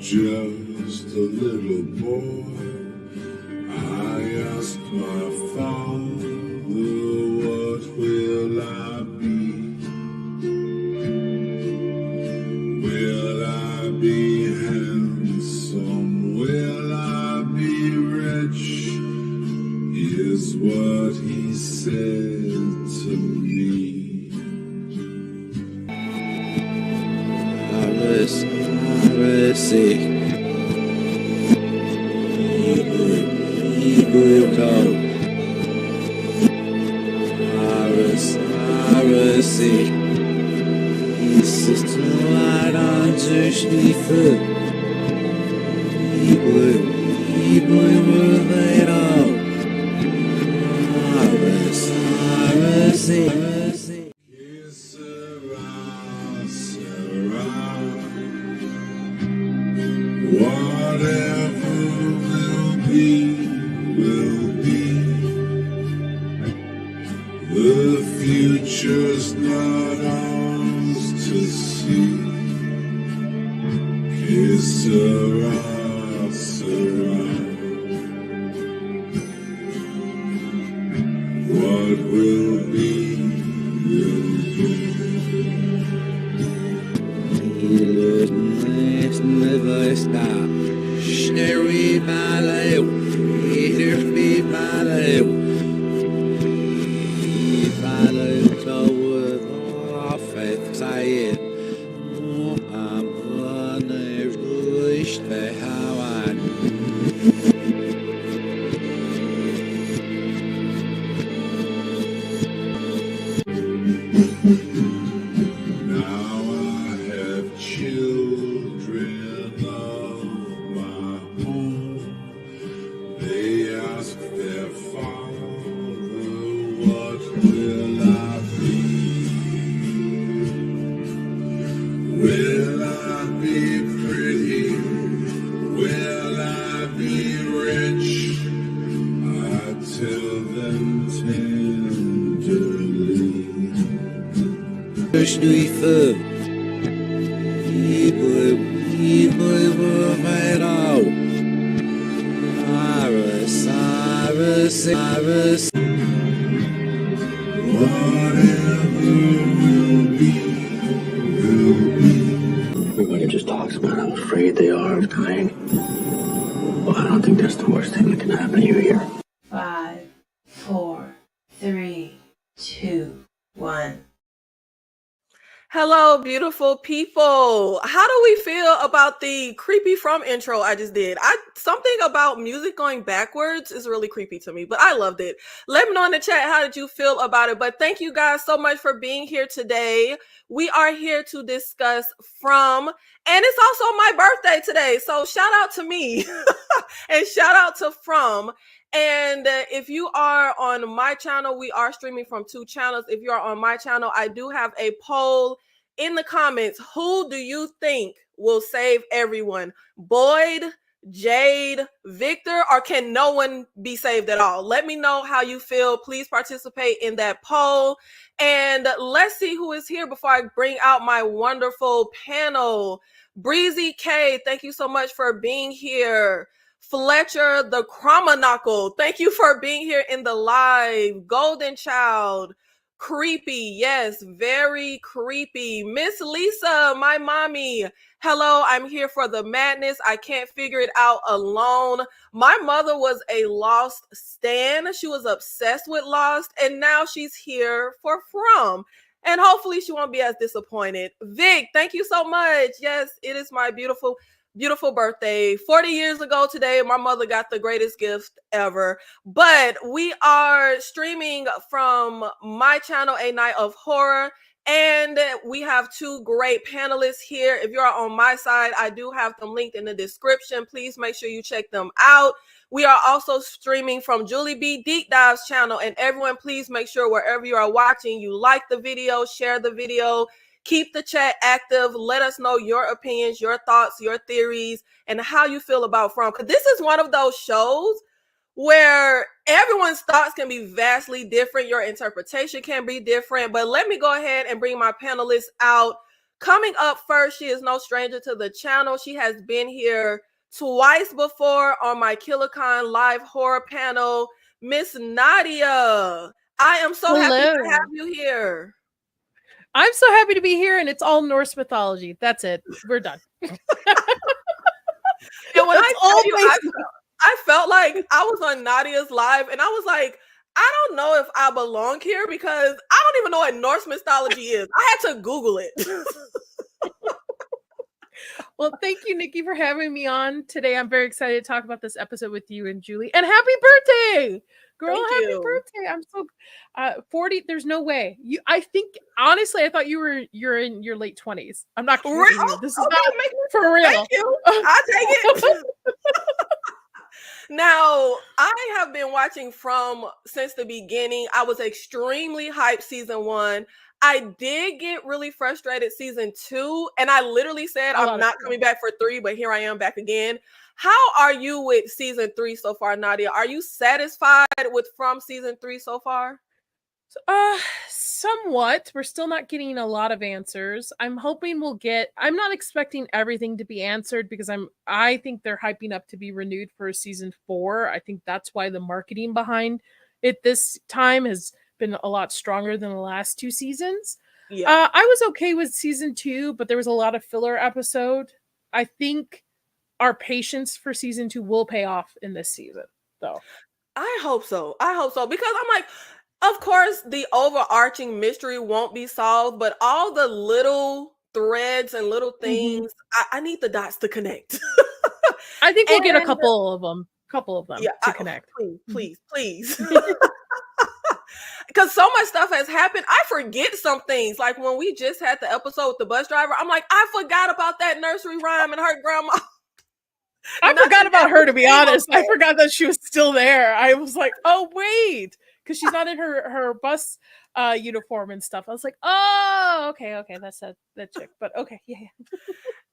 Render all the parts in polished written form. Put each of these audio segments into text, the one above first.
just a little boy, I asked my father, what will I be? Will I be handsome? Will I be rich? Is what he said to me. Ellis, ist es zu weit anzuschliefen. Ich will weiter. Whatever will be, will be. The future's not ours to see. Que sera, sera. What will be, will be. Never stop. Sherry Malay, Sherry Malay. If I let go with all faith, I am. I'm unable to how I. Now I have children of my own. They ask their father, what will I be? Will I be pretty? Will I be rich? I tell them tenderly. Schliefe. Ich will weiter. Iris. Whatever will be, will be. Everybody just talks about how afraid they are of dying. Well, I don't think that's the worst thing that can happen to you here. 5, 4, 3, 2, 1. Hello, beautiful people. How do we feel about the creepy from intro I just did? Something about music going backwards is really creepy to me, but I loved it. Let me know in the chat, how did you feel about it? But thank you guys so much for being here today. We are here to discuss From, and it's also my birthday today. So shout out to me and shout out to From. And if you are on my channel, we are streaming from 2 channels. If you are on my channel, I do have a poll in the comments. Who do you think will save everyone? Boyd, Jade, Victor, or can no one be saved at all? Let me know how you feel. Please participate in that poll. And let's see who is here before I bring out my wonderful panel. Breezy K, thank you so much for being here. Fletcher the Chromonacle, thank you for being here in the live. Golden Child, creepy, yes, very creepy. Miss Lisa, my mommy, hello, I'm here for the madness. I can't figure it out alone. My mother was a Lost stan. She was obsessed with Lost, and now she's here for From. And hopefully she won't be as disappointed. Vic, thank you so much. Yes, it is my beautiful birthday. 40 years ago today, my mother got the greatest gift ever. But we are streaming from my channel, A Night of Horror, and we have 2 great panelists here. If you're on my side, I do have them linked in the description. Please make sure you check them out. We are also streaming from Julie B. Deep Dives channel, and everyone, please make sure wherever you are watching, you like the video, share the video, keep the chat active. Let us know your opinions, your thoughts, your theories, and how you feel about From. Because this is one of those shows where everyone's thoughts can be vastly different. Your interpretation can be different. But let me go ahead and bring my panelists out. Coming up first, she is no stranger to the channel. She has been here twice before on my KillerCon live horror panel. Miss Nadia, I am so happy to Hello. have you here. I'm so happy to be here, and it's all Norse mythology. That's it. We're done. And when That's all I felt like I was on Nadia's live, and I was like, I don't know if I belong here because I don't even know what Norse mythology is. I had to Google it. Well, thank you, Nikki, for having me on today. I'm very excited to talk about this episode with you and Julie. And happy birthday, girl! Thank Happy you. birthday! I'm so 40. There's no way. I think honestly, I thought you're in your late 20s. I'm not kidding you. This is not for real. Thank you. I take it. Now, I have been watching since the beginning. I was extremely hyped season 1. I did get really frustrated season 2, and I literally said I'm not coming back for 3, but here I am back again. How are you with season 3 so far, Nadia? Are you satisfied with from season 3 so far? Somewhat. We're still not getting a lot of answers. I'm hoping I'm not expecting everything to be answered because I think they're hyping up to be renewed for season 4. I think that's why the marketing behind it this time has been a lot stronger than the last 2 seasons. Yeah. I was okay with season 2, but there was a lot of filler episode. I think our patience for season 2 will pay off in this season, though. I hope so. Because I'm like, of course, the overarching mystery won't be solved, but all the little threads and little things, I need the dots to connect. I think we'll get a couple of them to connect. Please. Because so much stuff has happened. I forget some things. Like when we just had the episode with the bus driver, I'm like, I forgot about that nursery rhyme and her grandma. I forgot about her, to be honest. I forgot that she was still there. I was like, oh, wait. Because she's not in her bus uniform and stuff. I was like, oh, okay, that's that chick. But okay, yeah.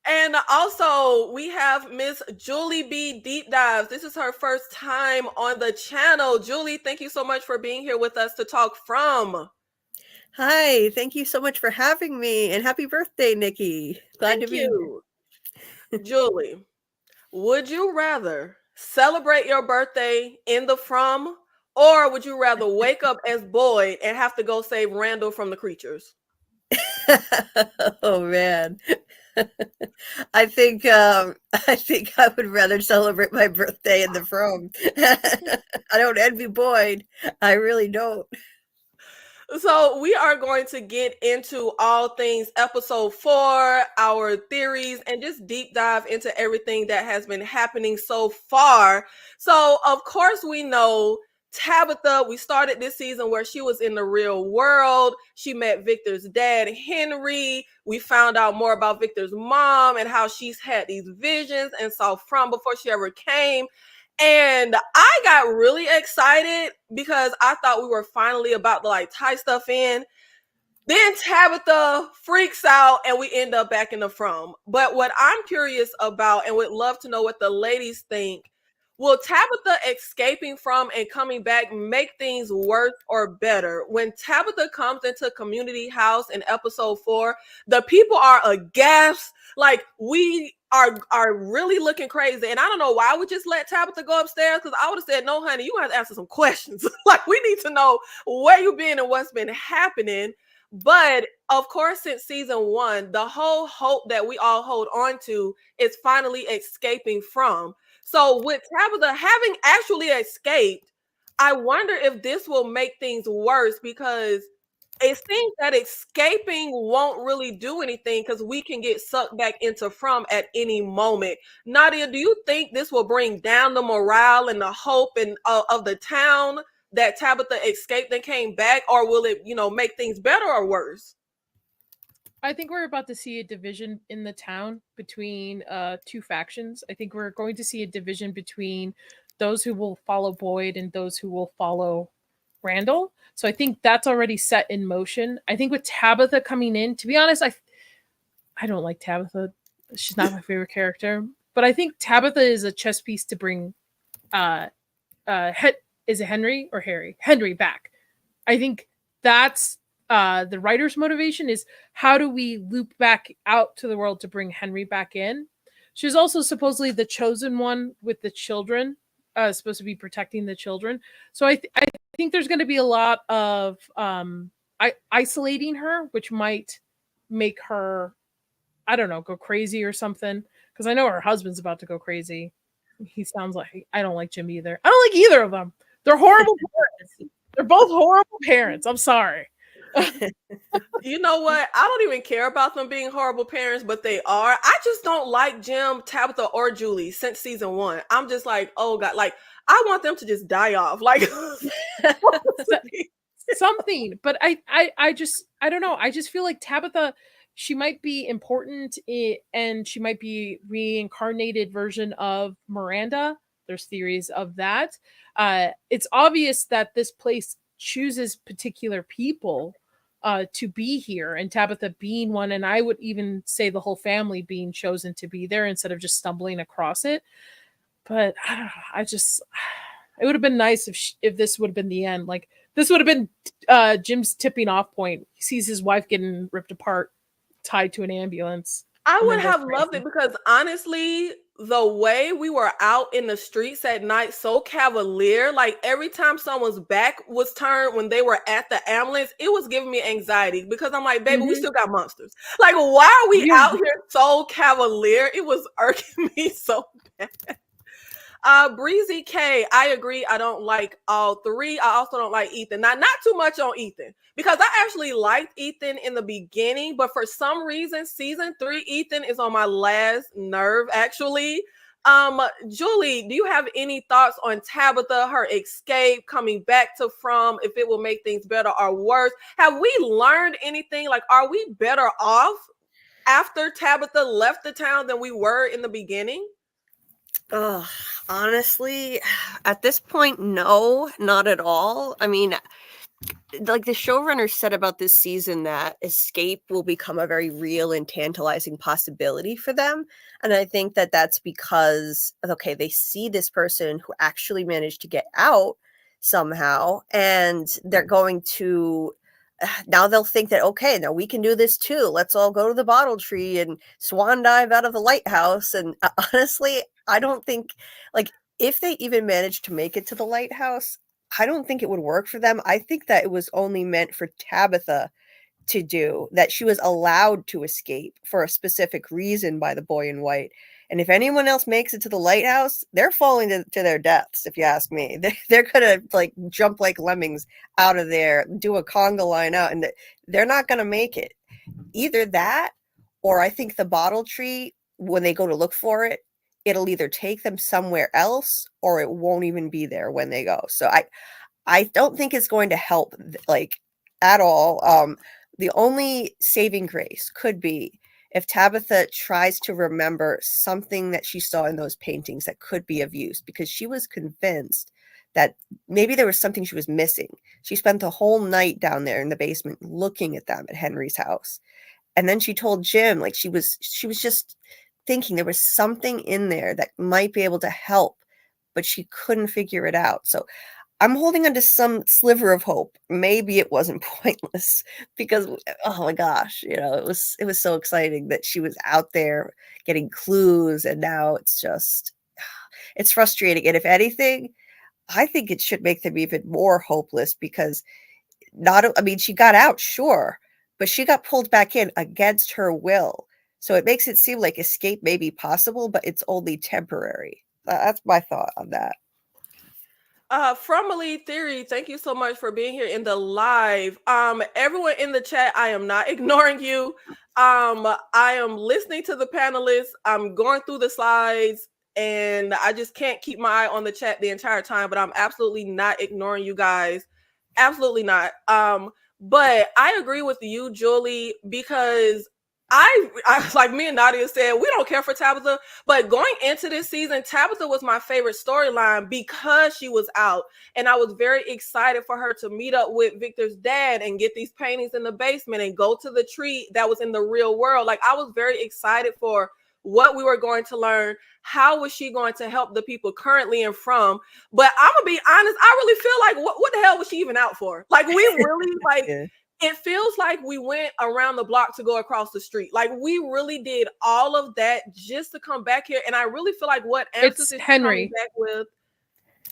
And also, we have Miss Julie B. Deep Dives. This is her first time on the channel. Julie, thank you so much for being here with us to talk from. Hi, thank you so much for having me, and happy birthday, Nikki. Glad to be here. Julie, would you rather celebrate your birthday in the From, or would you rather wake up as Boyd and have to go save Randall from the creatures? Oh man. I think I would rather celebrate my birthday in the From. I don't envy Boyd. I really don't. So we are going to get into all things episode 4, our theories, and just deep dive into everything that has been happening so far. So of course we know Tabitha, we started this season where she was in the real world. She met Victor's dad, Henry. We found out more about Victor's mom and how she's had these visions and saw From before she ever came. And I got really excited because I thought we were finally about to tie stuff in. Then Tabitha freaks out and we end up back in the From. But what I'm curious about and would love to know what the ladies think, will Tabitha escaping from and coming back make things worse or better? When Tabitha comes into Community House in episode 4, the people are aghast. We are really looking crazy. And I don't know why we just let Tabitha go upstairs, because I would have said, no, honey, you have to answer some questions. We need to know where you've been and what's been happening. But of course, since season 1, the whole hope that we all hold on to is finally escaping From. So with Tabitha having actually escaped, I wonder if this will make things worse, because it seems that escaping won't really do anything because we can get sucked back into From at any moment. Nadia, do you think this will bring down the morale and the hope and of the town that Tabitha escaped and came back, or will it, make things better or worse? I think we're about to see a division in the town between 2 factions. I think we're going to see a division between those who will follow Boyd and those who will follow Randall. So I think that's already set in motion. I think with Tabitha coming in, to be honest, I don't like Tabitha. She's not my favorite character. But I think Tabitha is a chess piece to bring is it Henry or Harry? Henry back. I think that's the writer's motivation is how do we loop back out to the world to bring Henry back in. She was also supposedly the chosen one with the children, supposed to be protecting the children. So I think there's going to be a lot of isolating her, which might make her, I don't know, go crazy or something. Because I know her husband's about to go crazy. He sounds like, I don't like Jim either. I don't like either of them. They're horrible parents. They're both horrible parents. I'm sorry. You know what? I don't even care about them being horrible parents, but they are. I just don't like Jim, Tabitha, or Julie since season 1. I'm just like, oh God, like I want them to just die off. Like something. But I don't know. I just feel like Tabitha, she might be important and she might be reincarnated version of Miranda. There's theories of that. It's obvious that this place chooses particular people to be here, and Tabitha being one, and I would even say the whole family being chosen to be there instead of just stumbling across it. But I don't know. It would have been nice if this would have been the end. Like this would have been Jim's tipping off point. He sees his wife getting ripped apart, tied to an ambulance. I would have loved it because honestly, the way we were out in the streets at night, so cavalier, like every time someone's back was turned when they were at the ambulance, it was giving me anxiety because I'm like, baby, we still got monsters. Like, why are we out here so cavalier? It was irking me so bad. Breezy K, I agree. I don't like all three. I also don't like Ethan. Not too much on Ethan because I actually liked Ethan in the beginning, but for some reason, season 3, Ethan is on my last nerve, actually. Julie, do you have any thoughts on Tabitha, her escape, coming back to From, if it will make things better or worse? Have we learned anything? Like, are we better off after Tabitha left the town than we were in the beginning? Oh, honestly, at this point, no, not at all. I mean, like the showrunner said about this season, that escape will become a very real and tantalizing possibility for them. And I think that that's because, okay, they see this person who actually managed to get out somehow, and they're going to, now they'll think that, okay, now we can do this too. Let's all go to the bottle tree and swan dive out of the lighthouse. And honestly, I don't think, like, if they even managed to make it to the lighthouse, I don't think it would work for them. I think that it was only meant for Tabitha to do, that she was allowed to escape for a specific reason by the boy in white. And if anyone else makes it to the lighthouse, they're falling to their deaths, if you ask me. They're going to like jump like lemmings out of there, do a conga line out, and they're not going to make it. Either that, or I think the bottle tree, when they go to look for it, it'll either take them somewhere else or it won't even be there when they go. So I don't think it's going to help like at all. The only saving grace could be if Tabitha tries to remember something that she saw in those paintings that could be of use, because she was convinced that maybe there was something she was missing. She spent the whole night down there in the basement looking at them at Henry's house. And then she told Jim, like she was just thinking there was something in there that might be able to help, but she couldn't figure it out. So I'm holding on to some sliver of hope. Maybe it wasn't pointless because, oh my gosh, you know, it was so exciting that she was out there getting clues, and now it's frustrating. And if anything, I think it should make them even more hopeless because she got out, sure, but she got pulled back in against her will. So it makes it seem like escape may be possible, but it's only temporary. That's my thought on that. From Elite Theory, thank you so much for being here in the live. Everyone in the chat, I am not ignoring you. I am listening to the panelists. I'm going through the slides, and I just can't keep my eye on the chat the entire time, but I'm absolutely not ignoring you guys. Absolutely not. But I agree with you, Julie, because I like me and Nadia said, we don't care for Tabitha, but going into this season, Tabitha was my favorite storyline because she was out, and I was very excited for her to meet up with Victor's dad and get these paintings in the basement and go to the tree that was in the real world. Like, I was very excited for what we were going to learn. How was she going to help the people currently and From? But I'm gonna be honest, I really feel like what the hell was she even out for? Like, we really like. Yeah. it feels like we went around the block to go across the street. Like we really did all of that just to come back here. And I really feel like what Amethyst is coming back with.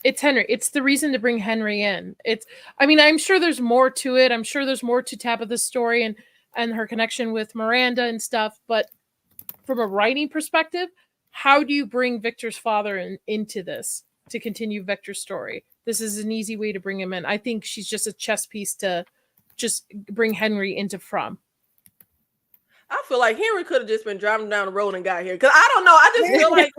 It's Henry. It's the reason to bring Henry in. I mean, I'm sure there's more to it. I'm sure there's more to Tabitha's story and her connection with Miranda and stuff. But from a writing perspective, how do you bring Victor's father into this to continue Victor's story? This is an easy way to bring him in. I think she's just a chess piece to just bring Henry into From. I feel like Henry could have just been driving down the road and got here. Because I don't know. I just feel like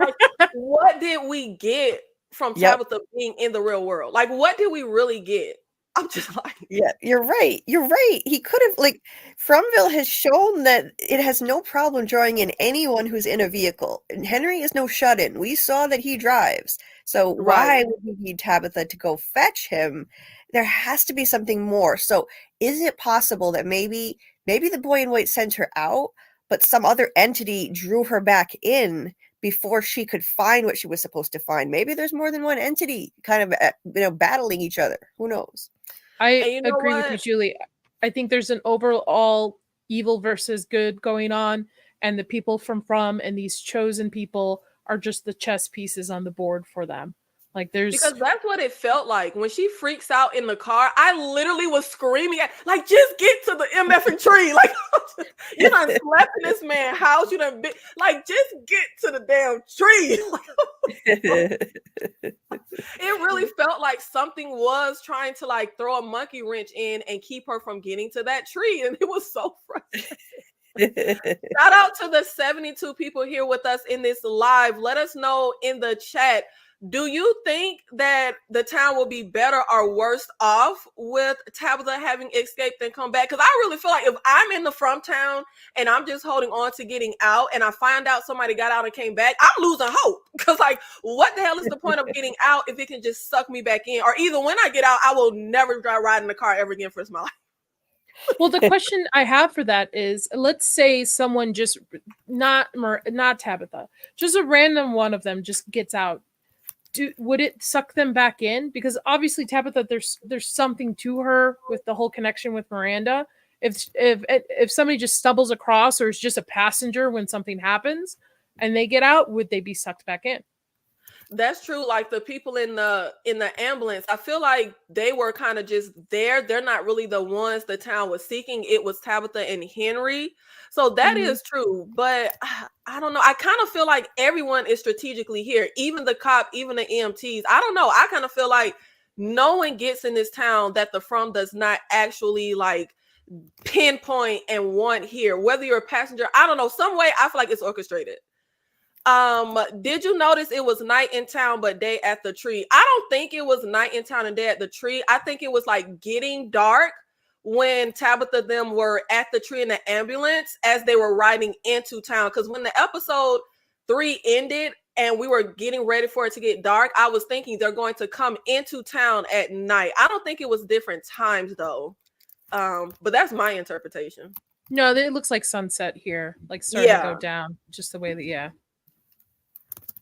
what did we get from Tabitha being in the real world? Like, what did we really get? I'm just like, yeah, you're right. You're right. He could have, like, Fromville has shown that it has no problem drawing in anyone who's in a vehicle. And Henry is no shut-in. We saw that he drives. So why would we need Tabitha to go fetch him? There has to be something more. So is it possible that maybe the boy in white sent her out, but some other entity drew her back in before she could find what she was supposed to find? Maybe there's more than one entity kind of battling each other. Who knows? I agree with you, Julie. I think there's an overall evil versus good going on, and the people from and these chosen people are just the chess pieces on the board for them. Like because that's what it felt like when she freaks out in the car. I literally was screaming at, like, just get to the MFing tree. Like, you done slept in this man's house. You done like, just get to the damn tree. It really felt like something was trying to like throw a monkey wrench in and keep her from getting to that tree. And it was so frustrating. Shout out to the 72 people here with us in this live. Let us know in the chat. Do you think that the town will be better or worse off with Tabitha having escaped and come back? Because I really feel like if I'm in the From town and I'm just holding on to getting out and I find out somebody got out and came back, I'm losing hope. Because like, what the hell is the point of getting out if it can just suck me back in? Or either when I get out, I will never ride in the car ever again for my life. Well, the question I have for that is, let's say someone just, not Tabitha, just a random one of them just gets out. Would it suck them back in? Because obviously Tabitha, there's something to her with the whole connection with Miranda. If somebody just stumbles across or is just a passenger when something happens and they get out, would they be sucked back in? That's true. Like the people in the ambulance, I feel like they were kind of just there. They're not really the ones the town was seeking. It was Tabitha and Henry. So that is true. But I don't know. I kind of feel like everyone is strategically here. Even the cop, even the EMTs. I don't know. I kind of feel like no one gets in this town that the From does not actually like pinpoint and want here. Whether you're a passenger, I don't know. Some way I feel like it's orchestrated. Did you notice it was night in town but day at the tree? I don't think it was night in town and day at the tree. I think it was like getting dark when Tabitha them were at the tree in the ambulance as they were riding into town. Because when the episode 3 ended and we were getting ready for it to get dark, I was thinking they're going to come into town at night. I don't think it was different times though. But that's my interpretation. No, it looks like sunset here, like starting to go down, just the way that,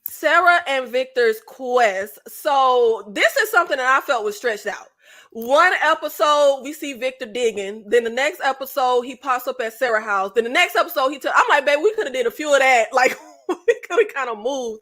Sarah and Victor's quest. So this is something that I felt was stretched out. One episode we see Victor digging, then the next episode he pops up at Sarah's house, then the next episode I'm like, babe, we could have did a few of that. Like we could have kind of moved.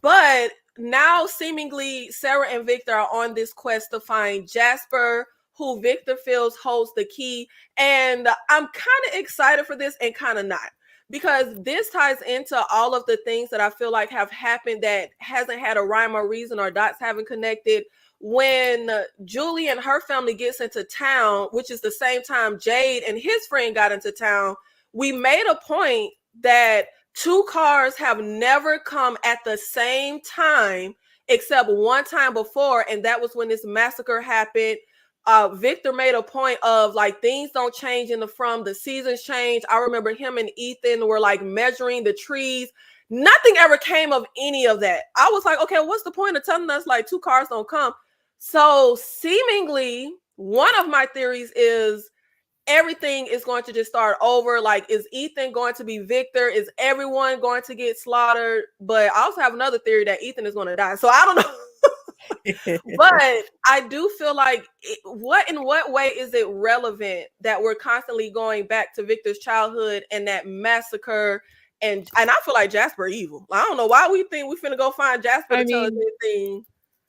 But now seemingly Sarah and Victor are on this quest to find Jasper, who Victor feels holds the key. And I'm kind of excited for this and kind of not. Because this ties into all of the things that I feel like have happened that hasn't had a rhyme or reason or dots haven't connected. When Julie and her family gets into town, which is the same time Jade and his friend got into town, we made a point that 2 cars have never come at the same time except one time before, and that was when this massacre happened. Victor made a point of like things don't change in the From, the seasons change. I remember him and Ethan were like measuring the trees. Nothing ever came of any of that. I was like, okay, what's the point of telling us like 2 cars don't come? So seemingly one of my theories is everything is going to just start over. Like, is Ethan going to be Victor? Is everyone going to get slaughtered? But I also have another theory that Ethan is going to die. So I don't know. But I do feel like in what way is it relevant that we're constantly going back to Victor's childhood and that massacre? And I feel like Jasper evil. I don't know why we think we finna go find Jasper to tell us anything.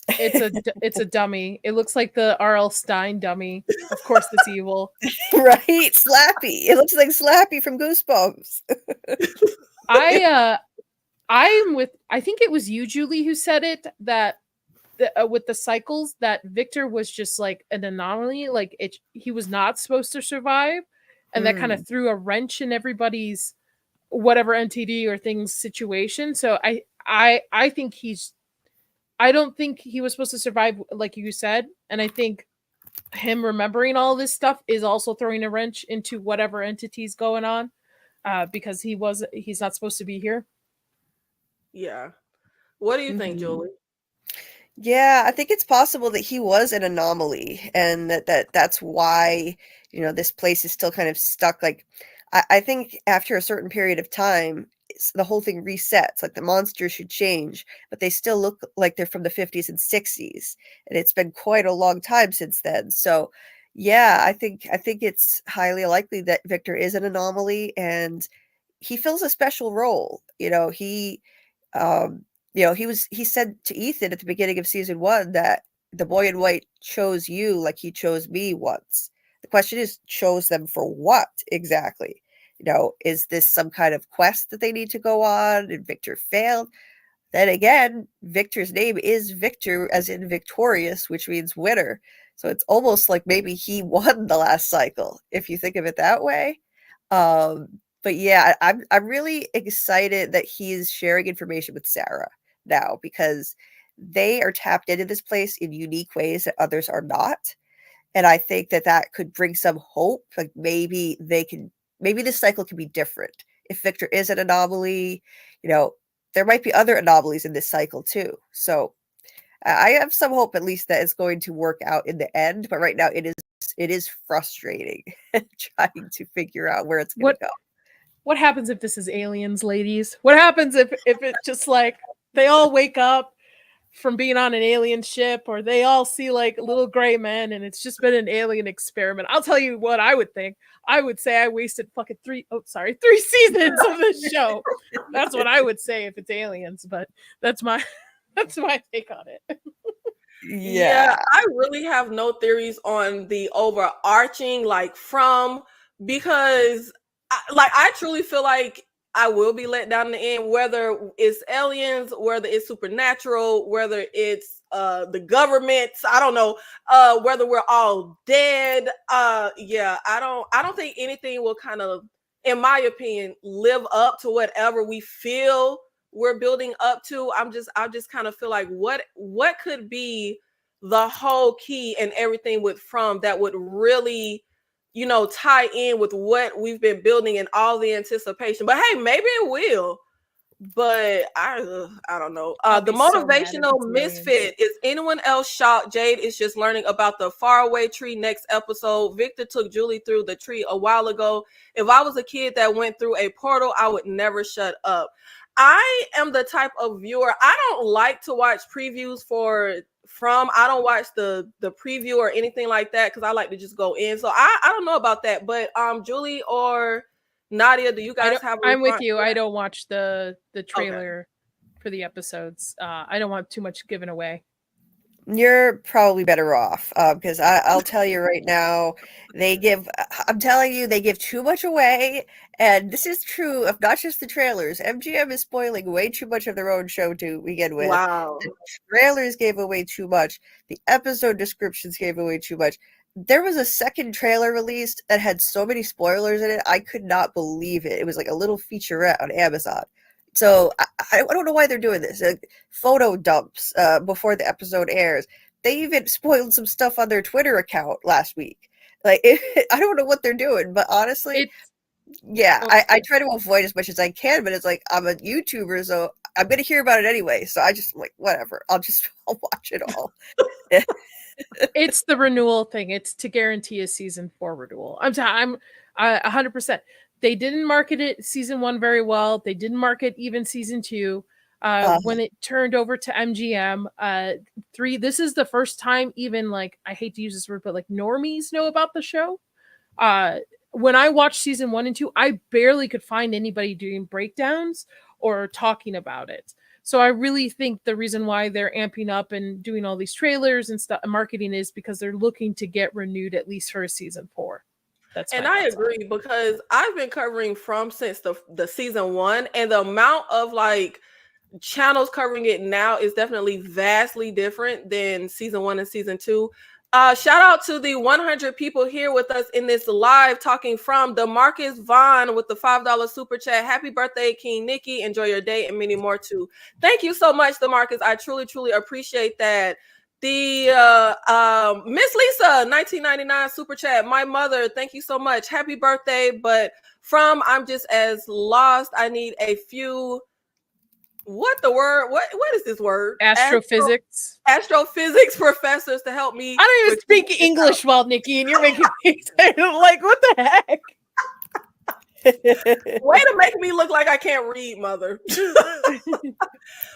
It's a dummy. It looks like the R.L. Stein dummy. Of course, it's evil. Right, Slappy. It looks like Slappy from Goosebumps. I think it was you, Julie, who said it, that with the cycles, that Victor was just like an anomaly. Like he was not supposed to survive, and that kind of threw a wrench in everybody's whatever NTD or things situation. So I think I don't think he was supposed to survive, like you said, and I think him remembering all this stuff is also throwing a wrench into whatever entity's going on, because he's not supposed to be here. Yeah. What do you think, Julie? Yeah, I think it's possible that he was an anomaly, and that's why, this place is still kind of stuck. Like, I think after a certain period of time, the whole thing resets. Like, the monsters should change, but they still look like they're from the 50s and 60s, and it's been quite a long time since then. So, yeah, I think it's highly likely that Victor is an anomaly, and he fills a special role. He said to Ethan at the beginning of season 1 that the boy in white chose you like he chose me once. The question is, chose them for what exactly? Is this some kind of quest that they need to go on and Victor failed? Then again, Victor's name is Victor, as in victorious, which means winner. So it's almost like maybe he won the last cycle, if you think of it that way. But yeah, I'm really excited that he's sharing information with Sarah now, because they are tapped into this place in unique ways that others are not. And I think that could bring some hope. Like, maybe this cycle can be different. If Victor is an anomaly, there might be other anomalies in this cycle too. So I have some hope, at least, that it's going to work out in the end. But right now it is frustrating trying to figure out where it's going to go. What happens if this is aliens, ladies? What happens if it's just like they all wake up from being on an alien ship, or they all see like little gray men and it's just been an alien experiment? I'll tell you what I would think. I would say I wasted fucking 3 seasons of this show. That's what I would say if it's aliens, but that's my take on it. Yeah, I really have no theories on the overarching, because I truly feel like I will be let down in the end, whether it's aliens, whether it's supernatural, whether it's the government, I don't know, whether we're all dead. I don't think anything will kind of, in my opinion, live up to whatever we feel we're building up to. I just kind of feel like what could be the whole key and everything with From that would really, tie in with what we've been building and all the anticipation. But hey, maybe it will. But I don't know. The motivational misfit. Is anyone else shocked Jade is just learning about the faraway tree next episode? Victor took Julie through the tree a while ago. If I was a kid that went through a portal, I would never shut up. I am the type of viewer, I don't like to watch previews From. I don't watch the preview or anything like that, because I like to just go in. So I don't know about that. But Julie or Nadia, do you guys have I'm with you. I don't watch the trailer for the episodes. I don't want too much given away. You're probably better off, because I'll tell you right now, they give too much away. And this is true of not just the trailers. MGM is spoiling way too much of their own show to begin with. Wow. The trailers gave away too much. The episode descriptions gave away too much. There was a second trailer released that had so many spoilers in it, I could not believe it. It was like a little featurette on Amazon. So I don't know why they're doing this. Photo dumps before the episode airs. They even spoiled some stuff on their Twitter account last week. I don't know what they're doing, but honestly, I try to avoid as much as I can. But it's like, I'm a YouTuber, so I'm going to hear about it anyway. So I'm like, whatever. I'll watch it all. It's the renewal thing. It's to guarantee a season 4 renewal. I'm 100%. They didn't market it season 1 very well. They didn't market even season 2. When it turned over to MGM, this is the first time even like, I hate to use this word, but like normies know about the show. When I watched season 1 and 2, I barely could find anybody doing breakdowns or talking about it. So I really think the reason why they're amping up and doing all these trailers and stuff, marketing, is because they're looking to get renewed at least for a season 4. And I agree, because I've been covering From since the season 1, and the amount of like channels covering it now is definitely vastly different than season 1 and season 2. Shout out to the 100 people here with us in this live talking From. DeMarcus Vaughn with the $5 super chat. Happy birthday, King Nikki. Enjoy your day, and many more too. Thank you so much, DeMarcus. I truly, truly appreciate that. The Miss Lisa 1999 super chat. My mother, thank you so much. Happy birthday. But From, I'm just as lost. I need a few. What is this word? Astrophysics. Astrophysics professors to help me. I don't even speak English well, Nikki, and you're making me like, what the heck? Way to make me look like I can't read, mother.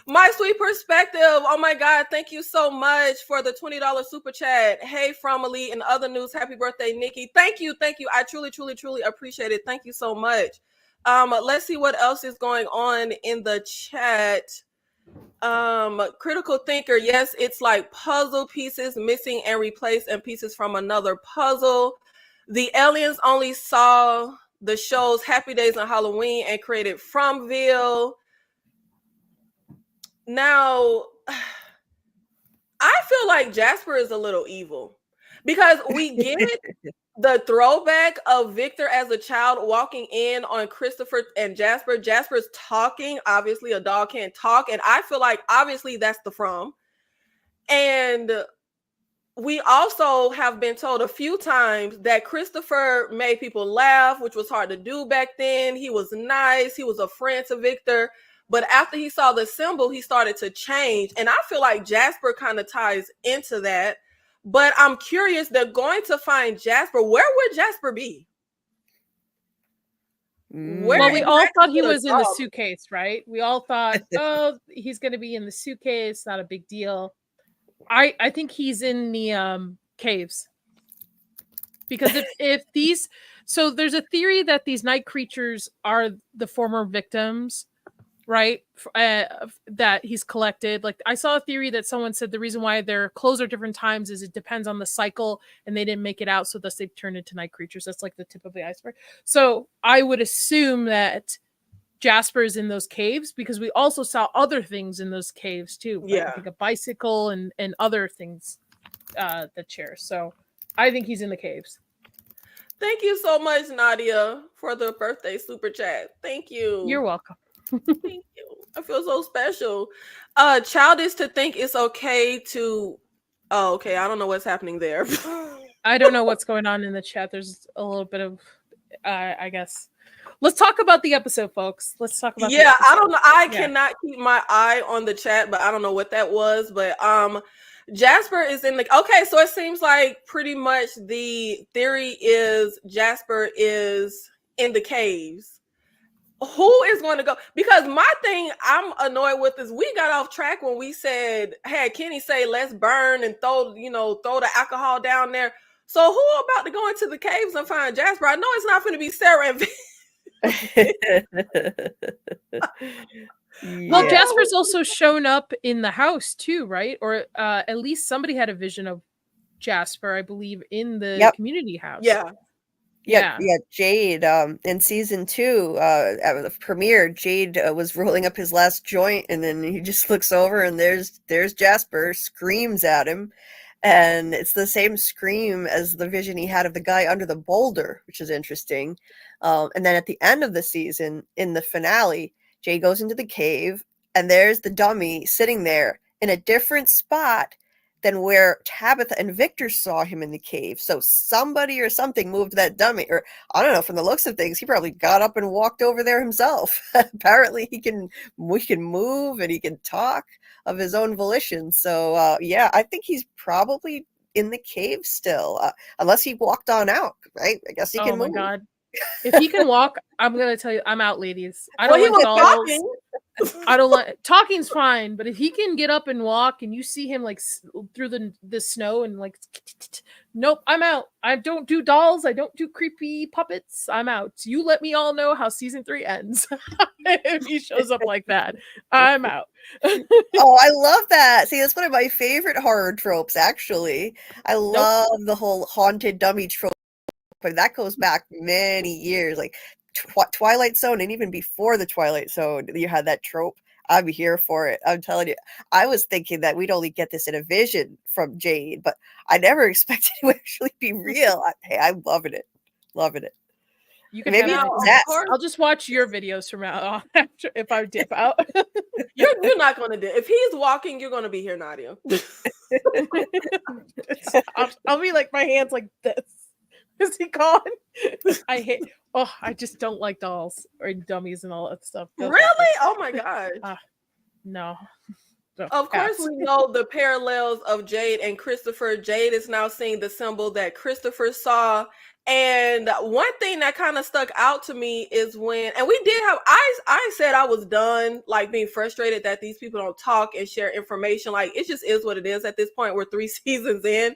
My sweet perspective. Oh my God. Thank you so much for the $20 super chat. Hey, From Elite and other news. Happy birthday, Nikki. Thank you. Thank you. I truly, truly, truly appreciate it. Thank you so much. Let's see what else is going on in the chat. Critical thinker. Yes, it's like puzzle pieces missing and replaced, and pieces from another puzzle. The aliens only saw the shows Happy Days and Halloween and created Fromville. Now, I feel like Jasper is a little evil, because we get the throwback of Victor as a child walking in on Christopher and Jasper. Jasper's talking. Obviously, a dog can't talk. And I feel like obviously that's the From. And we also have been told a few times that Christopher made people laugh, which was hard to do back then. He was nice. He was a friend to Victor. But after he saw the symbol, he started to change. And I feel like Jasper kind of ties into that. But I'm curious, they're going to find Jasper. Where would Jasper be? Well, we all thought he was in the suitcase, right? We all thought, oh, he's going to be in the suitcase. Not a big deal. I think he's in the caves. Because if these... So there's a theory that these night creatures are the former victims, right? That he's collected. Like, I saw a theory that someone said the reason why their clothes are different times is it depends on the cycle, and they didn't make it out, so thus they've turned into night creatures. That's like the tip of the iceberg. So I would assume that Jasper is in those caves, because we also saw other things in those caves too. Like, I think a bicycle and other things that share. So I think he's in the caves. Thank you so much, Nadia, for the birthday super chat. Thank you. You're welcome. Thank you. I feel so special. Childish to think it's okay to... Oh, okay. I don't know what's happening there. I don't know what's going on in the chat. There's a little bit of, I guess. Let's talk about the episode, folks. Let's talk about. Yeah, I don't know. I cannot keep my eye on the chat, but I don't know what that was. But Jasper is in the... Okay, so it seems like pretty much the theory is Jasper is in the caves. Who is going to go? Because my thing I'm annoyed with is we got off track when we had Kenny say, let's burn and throw the alcohol down there. So who about to go into the caves and find Jasper? I know it's not going to be Sarah and Well, Jasper's also shown up in the house too, right? Or at least somebody had a vision of Jasper, I believe, in the community house. Yeah, Jade, in season 2, at the premiere, Jade was rolling up his last joint, and then he just looks over, and there's Jasper, screams at him, and it's the same scream as the vision he had of the guy under the boulder, which is interesting. And then at the end of the season, in the finale, Jade goes into the cave, and there's the dummy sitting there in a different spot than where Tabitha and Victor saw him in the cave. So somebody or something moved that dummy. Or, I don't know, from the looks of things, he probably got up and walked over there himself. Apparently he can move and he can talk of his own volition. So, I think he's probably in the cave still. Unless he walked on out, right? I guess he can move. Oh my God. If he can walk, I'm going to tell you, I'm out, ladies. I don't want dolls. I don't like talking's fine, but if he can get up and walk and you see him like through the snow and like, nope, I'm out. I don't do dolls. I don't do creepy puppets. I'm out. You let me all know how season 3 ends. If he shows up like that, I'm out. Oh, I love that. See, that's one of my favorite horror tropes, actually. I love the whole haunted dummy trope, but that goes back many years, like Twilight Zone, and even before the Twilight Zone, you had that trope. I'm here for it. I'm telling you. I was thinking that we'd only get this in a vision from Jade, but I never expected it would actually be real. Hey, I'm loving it. Loving it. You can Maybe have it's it. that. I'll just watch your videos from out after if I dip out. You're not going to dip. If he's walking, you're going to be here, Nadia. I'll be like my hands like this. Is he gone? I just don't like dolls or dummies and all that stuff. Really? Oh my god. No. Of course, we know the parallels of Jade and Christopher. Jade is now seeing the symbol that Christopher saw. And one thing that kind of stuck out to me is when, and we did have, I said I was done, like being frustrated that these people don't talk and share information. Like, it just is what it is at this point. We're 3 seasons in.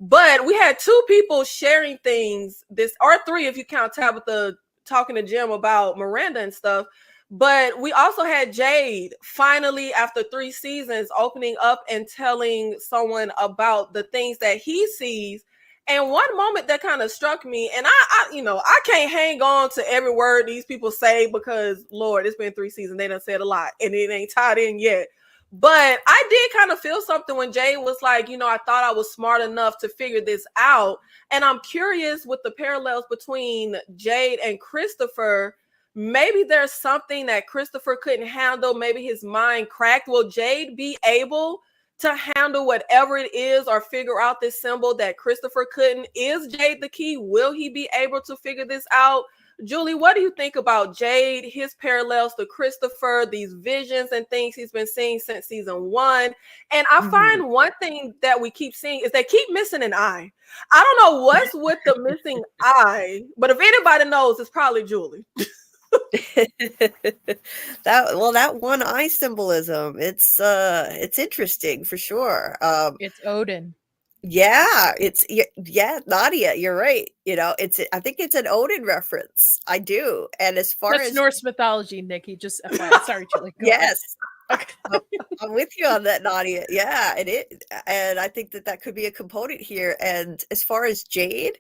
But we had 2 people sharing things, or 3 if you count Tabitha talking to Jim about Miranda and stuff. But we also had Jade finally, after 3 seasons, opening up and telling someone about the things that he sees. And one moment that kind of struck me, and I can't hang on to every word these people say because, Lord, it's been 3 seasons. They done said a lot and it ain't tied in yet. But I did kind of feel something when Jade was like, I thought I was smart enough to figure this out. And I'm curious with the parallels between Jade and Christopher. Maybe there's something that Christopher couldn't handle. Maybe his mind cracked. Will Jade be able to handle whatever it is or figure out this symbol that Christopher couldn't? Is Jade the key? Will he be able to figure this out? Julie, what do you think about Jade, his parallels to Christopher, these visions and things he's been seeing since season 1? And I find one thing that we keep seeing is they keep missing an eye. I don't know what's with the missing eye, but if anybody knows, it's probably Julie. that one eye symbolism, it's interesting for sure. It's Odin. Yeah, Nadia, you're right. I think it's an Odin reference. I do. And as far That's as Norse mythology, Nikki, just sorry, Julie. Yes. Okay. I'm with you on that, Nadia. Yeah, and I think that could be a component here. And as far as Jade,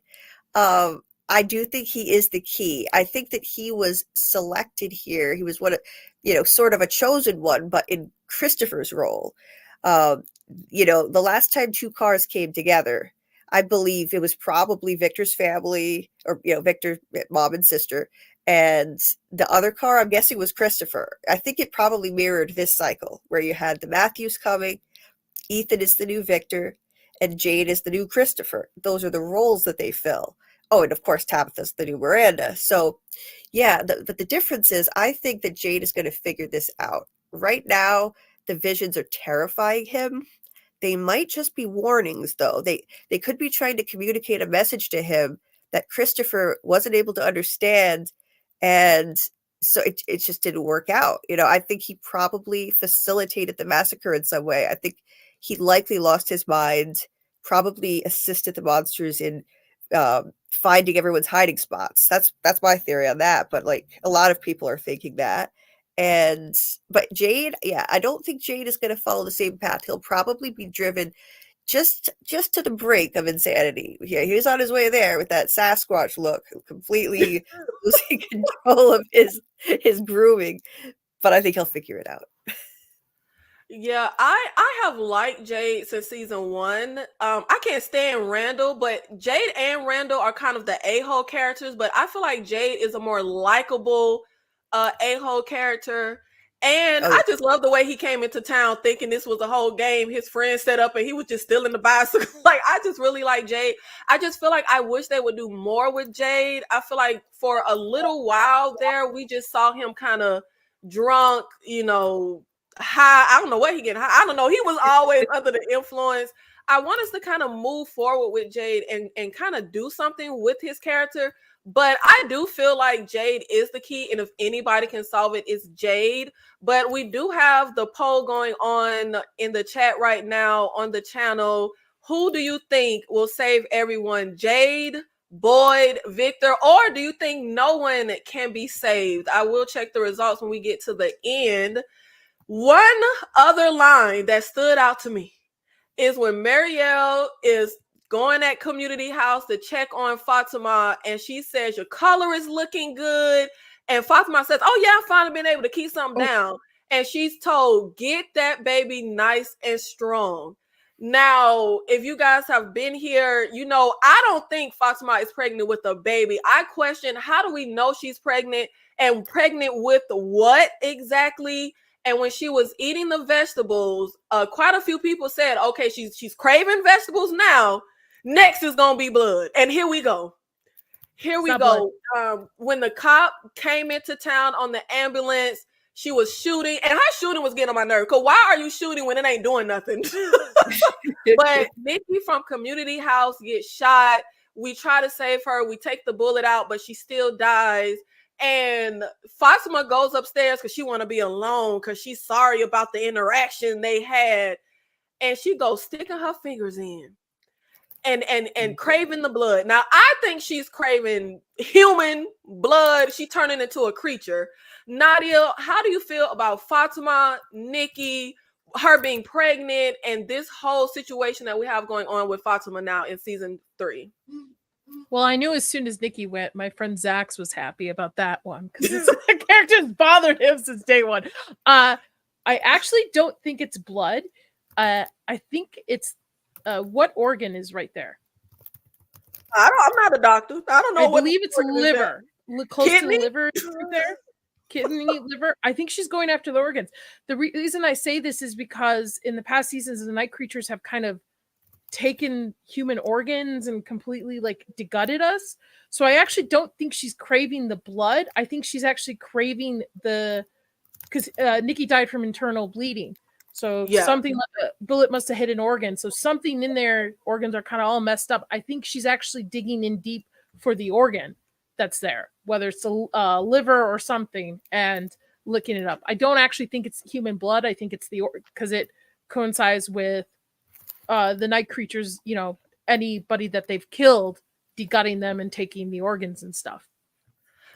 I do think he is the key. I think that he was selected here. He was sort of a chosen one, but in Christopher's role. The last time 2 cars came together, I believe it was probably Victor's family, or Victor's mom and sister, and the other car, I'm guessing, was Christopher. I think it probably mirrored this cycle where you had the Matthews coming, Ethan is the new Victor, and Jade is the new Christopher. Those are the roles that they fill. Oh, and of course, Tabitha's the new Miranda. So, yeah, but the difference is, I think that Jade is going to figure this out. Right now, the visions are terrifying him. They might just be warnings, though. They could be trying to communicate a message to him that Christopher wasn't able to understand, and so it just didn't work out. I think he probably facilitated the massacre in some way. I think he likely lost his mind, probably assisted the monsters in finding everyone's hiding spots. That's my theory on that. But a lot of people are thinking that. But Jade, yeah, I don't think Jade is going to follow the same path. He'll probably be driven just to the brink of insanity. Yeah, he's on his way there with that Sasquatch look, completely losing control of his grooming. But I think he'll figure it out. Yeah, I have liked Jade since season 1. I can't stand Randall, but Jade and Randall are kind of the a-hole characters, but I feel like Jade is a more likable a-hole character. And I just love the way he came into town thinking this was a whole game his friends set up and he was just stealing the bicycle. I just really like Jade. I just feel like I wish they would do more with Jade. I feel like for a little while there, we just saw him kind of drunk, high. I don't know what he getting high. I don't know. He was always under the influence. I want us to kind of move forward with Jade and kind of do something with his character. But I do feel like Jade is the key, and if anybody can solve it, it's Jade. But we do have the poll going on in the chat right now on the channel. Who do you think will save everyone? Jade, Boyd, Victor, or do you think no one can be saved? I will check the results when we get to the end. One other line that stood out to me is when Marielle is going at community house to check on Fatima, and she says your color is looking good, and Fatima says, oh yeah, I've finally been able to keep something down, and she's told, get that baby nice and strong. Now, if you guys have been here, you know I don't think Fatima is pregnant with a baby. I question, how do we know she's pregnant, and pregnant with what exactly? And when she was eating the vegetables, quite a few people said, okay, she's craving vegetables now. Next is going to be blood. And here we go. When the cop came into town on the ambulance, she was shooting. And her shooting was getting on my nerve. Because why are you shooting when it ain't doing nothing? But Nikki from Community House gets shot. We try to save her. We take the bullet out, but she still dies. And Fatima goes upstairs because she want to be alone because she's sorry about the interaction they had. And she goes sticking her fingers in and craving the blood. Now, I think she's craving human blood. She turning into a creature. Nadia, how do you feel about Fatima, Nikki, her being pregnant, and this whole situation that we have going on with Fatima now in season 3? Well, I knew as soon as Nikki went, my friend Zax was happy about that one because the character's bothered him since day one. I actually don't think it's blood. I think it's what organ is right there? I'm not a doctor. I don't know. I believe it's liver. Close Kidney? to the liver is right there. Kidney, liver. I think she's going after the organs. The reason I say this is because in the past seasons, the night creatures have kind of taken human organs and completely like degutted us. So I actually don't think she's craving the blood. I think she's actually craving because Nikki died from internal bleeding. So something like a bullet must have hit an organ. So something in their organs are kind of all messed up. I think she's actually digging in deep for the organ that's there, whether it's the liver or something, and looking it up. I don't actually think it's human blood. I think it's because it coincides with the night creatures, you know, anybody that they've killed, degutting them and taking the organs and stuff.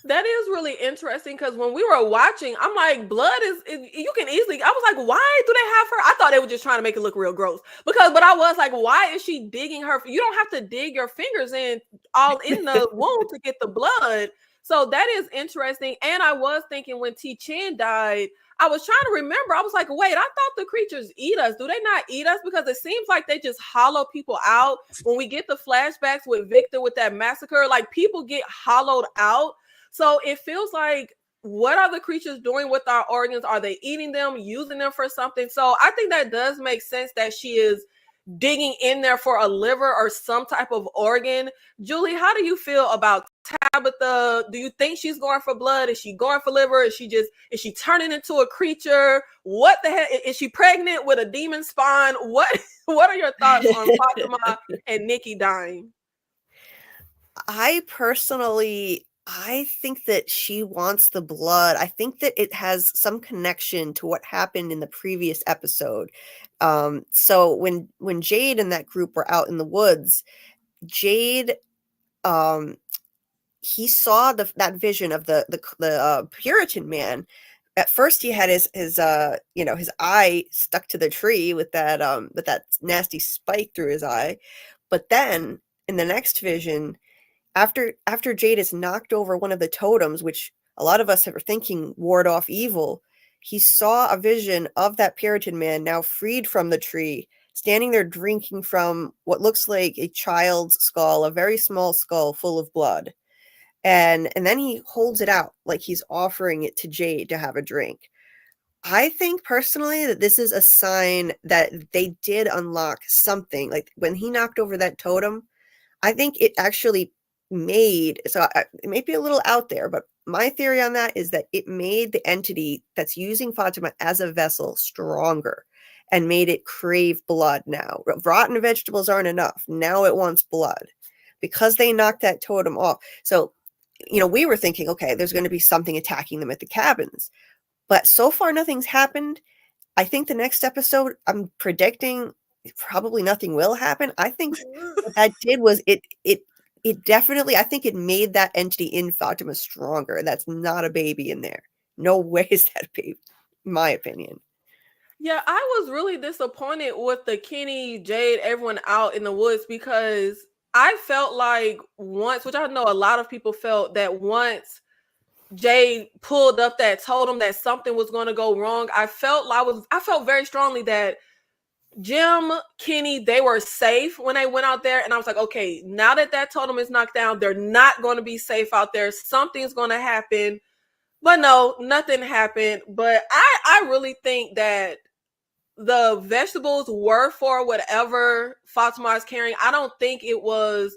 That is really interesting because when we were watching, I'm like, blood is you can easily. I was like, why do they have her? I thought they were just trying to make it look real gross. But I was like, why is she digging her? You don't have to dig your fingers in all in the wound to get the blood. So that is interesting. And I was thinking when T Chin died, I was trying to remember. I was like, wait, I thought the creatures eat us. Do they not eat us? Because it seems like they just hollow people out. When we get the flashbacks with Victor with that massacre, like people get hollowed out. So it feels like, what are the creatures doing with our organs? Are they eating them, using them for something? So I think that does make sense that she is digging in there for a liver or some type of organ. Julie, how do you feel about Tabitha? Do you think she's going for blood? Is she going for liver? Is she turning into a creature? What the heck? Is she pregnant with a demon spawn? What are your thoughts on Fatima and Nikki dying? I think that she wants the blood. I think that it has some connection to what happened in the previous episode. So when Jade and that group were out in the woods, Jade, he saw that vision of the Puritan man. At first, he had his eye stuck to the tree with that nasty spike through his eye, but then in the next vision, after Jade has knocked over one of the totems, which a lot of us are thinking ward off evil, he saw a vision of that Puritan man now freed from the tree, standing there drinking from what looks like a child's skull, a very small skull full of blood. And then he holds it out like he's offering it to Jade to have a drink. I think personally that this is a sign that they did unlock something. Like when he knocked over that totem, I think it actually it may be a little out there, but my theory on that is that it made the entity that's using Fatima as a vessel stronger. and made it crave blood now. Rotten vegetables aren't enough. Now it wants blood because they knocked that totem off. So, we were thinking, okay, there's going to be something attacking them at the cabins. But so far, nothing's happened. I think the next episode, I'm predicting probably nothing will happen. I think what that did was it definitely, I think it made that entity in Fatima stronger. That's not a baby in there. No way is that a baby, in my opinion. Yeah, I was really disappointed with the Kenny, Jade, everyone out in the woods, because I felt like once, which I know a lot of people felt, that once Jade pulled up that totem that something was going to go wrong, I felt very strongly that Jim, Kenny, they were safe when they went out there. And I was like, okay, now that totem is knocked down, they're not going to be safe out there. Something's going to happen. But no, nothing happened. But I really think that the vegetables were for whatever Fatima is carrying. I don't think it was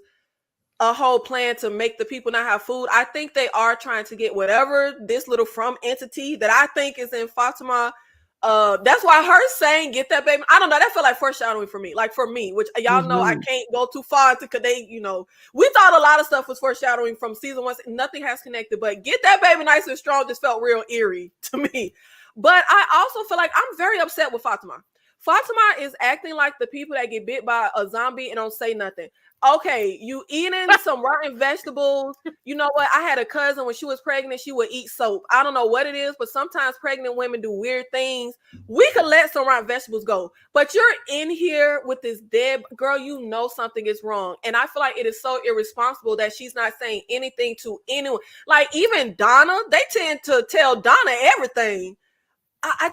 a whole plan to make the people not have food. I think they are trying to get whatever this little from entity that I think is in Fatima. That's why her saying get that baby, I don't know, that felt like foreshadowing for me, which y'all know I can't go too far into, because we thought a lot of stuff was foreshadowing from season 1. Nothing has connected, but get that baby nice and strong just felt real eerie to me. But I also feel like I'm very upset with Fatima. Fatima is acting like the people that get bit by a zombie and don't say nothing. Okay, you eating some rotten vegetables. You know what? I had a cousin, when she was pregnant, she would eat soap. I don't know what it is, but sometimes pregnant women do weird things. We could let some rotten vegetables go. But you're in here with this dead girl, something is wrong. And I feel like it is so irresponsible that she's not saying anything to anyone. Like even Donna, they tend to tell Donna everything. I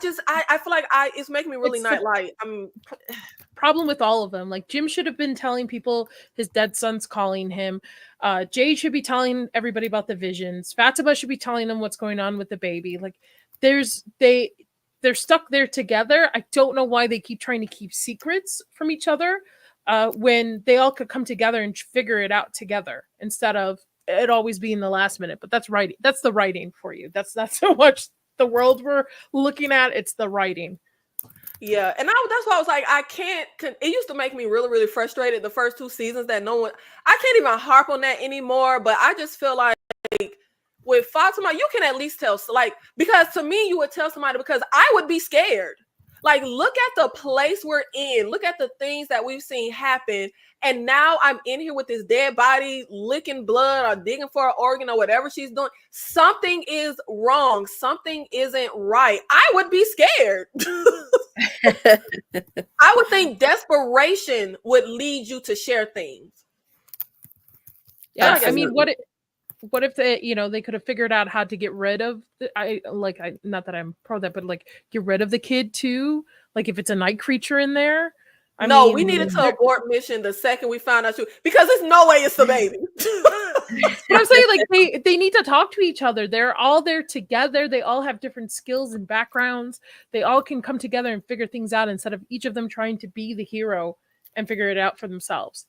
feel like it's making me really not like problem with all of them. Like Jim should have been telling people his dead son's calling him. Jade should be telling everybody about the visions. Fatima should be telling them what's going on with the baby. Like they're stuck there together. I don't know why they keep trying to keep secrets from each other when they all could come together and figure it out together instead of it always being the last minute. But that's writing. That's the writing for you. That's not so much the world we're looking at, it's the writing. Yeah, and that's why I was like, I can't. It used to make me really, really frustrated the first 2 seasons that I can't even harp on that anymore. But I just feel like with Fatima, you can at least tell, because to me, you would tell somebody, because I would be scared. Like, look at the place we're in. Look at the things that we've seen happen. And now I'm in here with this dead body, licking blood or digging for an organ or whatever she's doing. Something is wrong. Something isn't right. I would be scared. I would think desperation would lead you to share things. Yeah, I mean, what if they could have figured out how to get rid of not that I'm pro that, but like get rid of the kid too. Like if it's a night creature in there. We needed to abort mission the second we found out too, because there's no way it's the baby. But I'm saying, like, they need to talk to each other. They're all there together. They all have different skills and backgrounds. They all can come together and figure things out instead of each of them trying to be the hero and figure it out for themselves.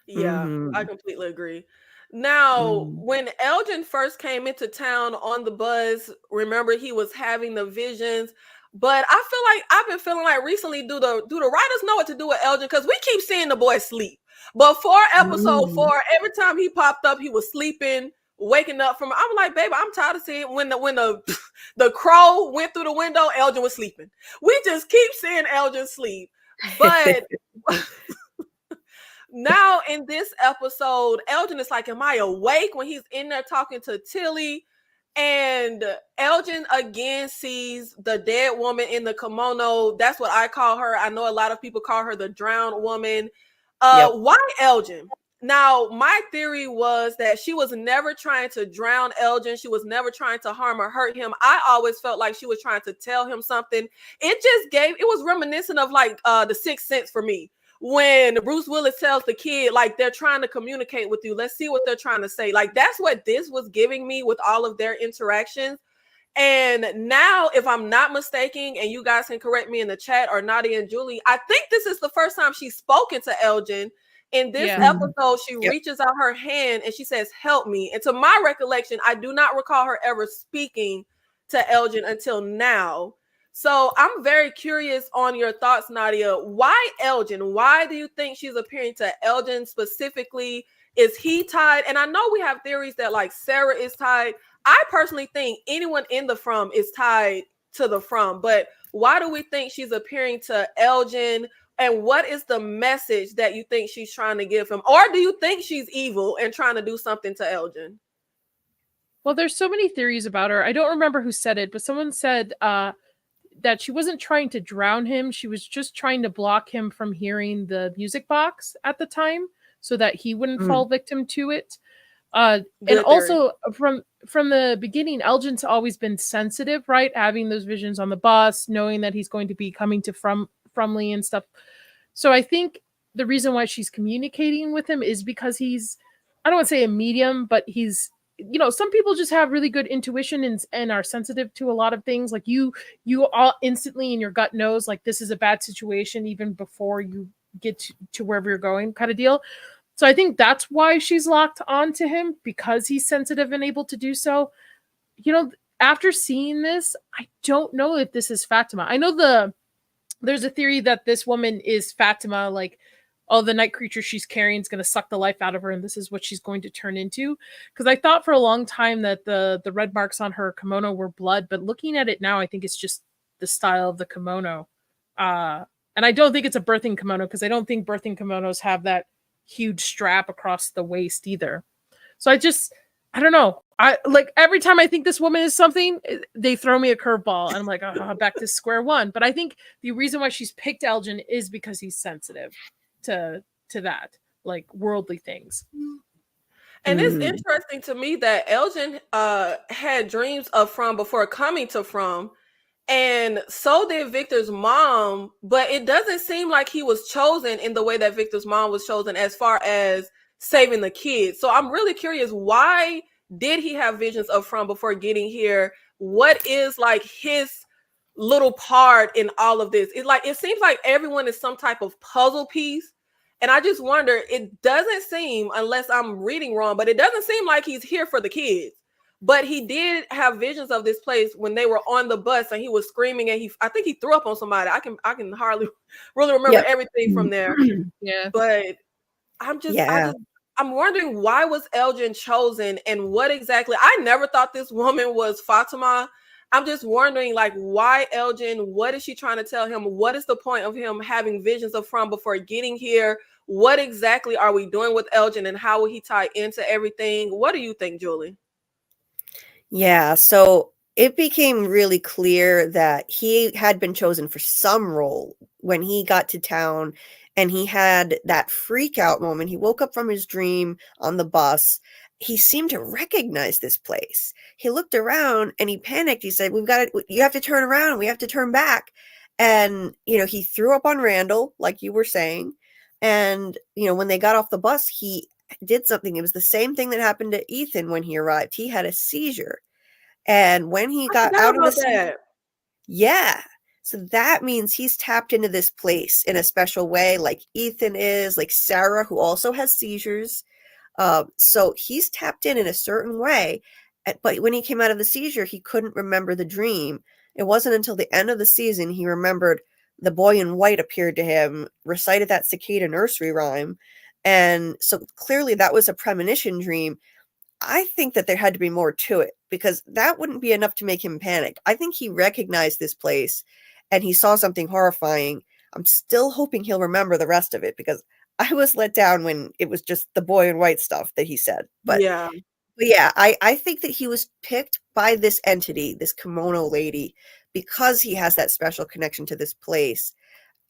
Yeah, I completely agree. Now, when Elgin first came into town on the bus, remember he was having the visions. But I feel like I've been feeling like recently, do the writers know what to do with Elgin? Because we keep seeing the boy sleep. But for episode 4, every time he popped up, he was sleeping, waking up from. I'm like, baby, I'm tired of seeing when the crow went through the window, Elgin was sleeping. We just keep seeing Elgin sleep. But now in this episode, Elgin is like, am I awake? When he's in there talking to Tilly. And Elgin again sees the dead woman in the kimono. That's what I call her. I know a lot of people call her the drowned woman. Why Elgin? Now, my theory was that she was never trying to drown Elgin. She was never trying to harm or hurt him. I always felt like she was trying to tell him something. It was reminiscent of like The Sixth Sense for me. When Bruce Willis tells the kid, like, they're trying to communicate with you. Let's see what they're trying to say. Like, that's what this was giving me with all of their interactions. And now, if I'm not mistaken, and you guys can correct me in the chat, or Nadia and Julie, I think this is the first time she's spoken to Elgin. In this episode, she reaches out her hand and she says, help me. And to my recollection, I do not recall her ever speaking to Elgin until now. So I'm very curious on your thoughts, Nadia. Why Elgin? Why do you think she's appearing to Elgin specifically? Is he tied? And I know we have theories that like Sarah is tied. I personally think anyone in the From is tied to the From, but why do we think she's appearing to Elgin? And what is the message that you think she's trying to give him? Or do you think she's evil and trying to do something to Elgin? Well, there's so many theories about her. I don't remember who said it, but someone said that she wasn't trying to drown him. She was just trying to block him from hearing the music box at the time so that he wouldn't fall victim to it. And also from the beginning, Elgin's always been sensitive, right? Having those visions on the bus, knowing that he's going to be coming to Frumley and stuff. So I think the reason why she's communicating with him is because he's, I don't want to say a medium, but he's, some people just have really good intuition and are sensitive to a lot of things. Like you all instantly in your gut knows like this is a bad situation even before you get to wherever you're going, kind of deal. So I think that's why she's locked onto him, because he's sensitive and able to do so. After seeing this, I don't know if this is Fatima. I know there's a theory that this woman is Fatima, like, oh, the night creature she's carrying is going to suck the life out of her, and this is what she's going to turn into. Because I thought for a long time that the red marks on her kimono were blood, but looking at it now, I think it's just the style of the kimono. And I don't think it's a birthing kimono, because I don't think birthing kimonos have that huge strap across the waist either. So I don't know. I like every time I think this woman is something, they throw me a curveball and I'm like, oh, back to square one. But I think the reason why she's picked Elgin is because he's sensitive to that, like worldly things. And it's interesting to me that Elgin had dreams of From before coming to From, and so did Victor's mom, but it doesn't seem like he was chosen in the way that Victor's mom was chosen as far as saving the kids. So I'm really curious, why did he have visions of From before getting here? What is like his little part in all of this? It seems like everyone is some type of puzzle piece. And I just wonder, it doesn't seem, unless I'm reading wrong, but it doesn't seem like he's here for the kids. But he did have visions of this place when they were on the bus and he was screaming and I think he threw up on somebody. I can hardly really remember everything from there. Yeah. But I'm wondering, why was Elgin chosen and what exactly? I never thought this woman was Fatima. I'm just wondering, like, why Elgin? What is she trying to tell him? What is the point of him having visions of From before getting here? What exactly are we doing with Elgin and how will he tie into everything? What do you think, Julie? Yeah, so it became really clear that he had been chosen for some role when he got to town and he had that freak out moment. He woke up from his dream on the bus. He seemed to recognize this place. He looked around and he panicked. He said, you have to turn around. We have to turn back. And, he threw up on Randall, like you were saying. And, when they got off the bus, he did something. It was the same thing that happened to Ethan when he arrived. He had a seizure. And when he got out of the seizure, yeah. So that means he's tapped into this place in a special way, like Ethan is, like Sarah, who also has seizures. So he's tapped in a certain way. But when he came out of the seizure, he couldn't remember the dream. It wasn't until the end of the season he remembered the boy in white appeared to him, recited that cicada nursery rhyme. And so clearly that was a premonition dream. I think that there had to be more to it, because that wouldn't be enough to make him panic. I think he recognized this place and he saw something horrifying. I'm still hoping he'll remember the rest of it, because I was let down when it was just the boy in white stuff that he said. But yeah, I think that he was picked by this entity, this kimono lady, because he has that special connection to this place.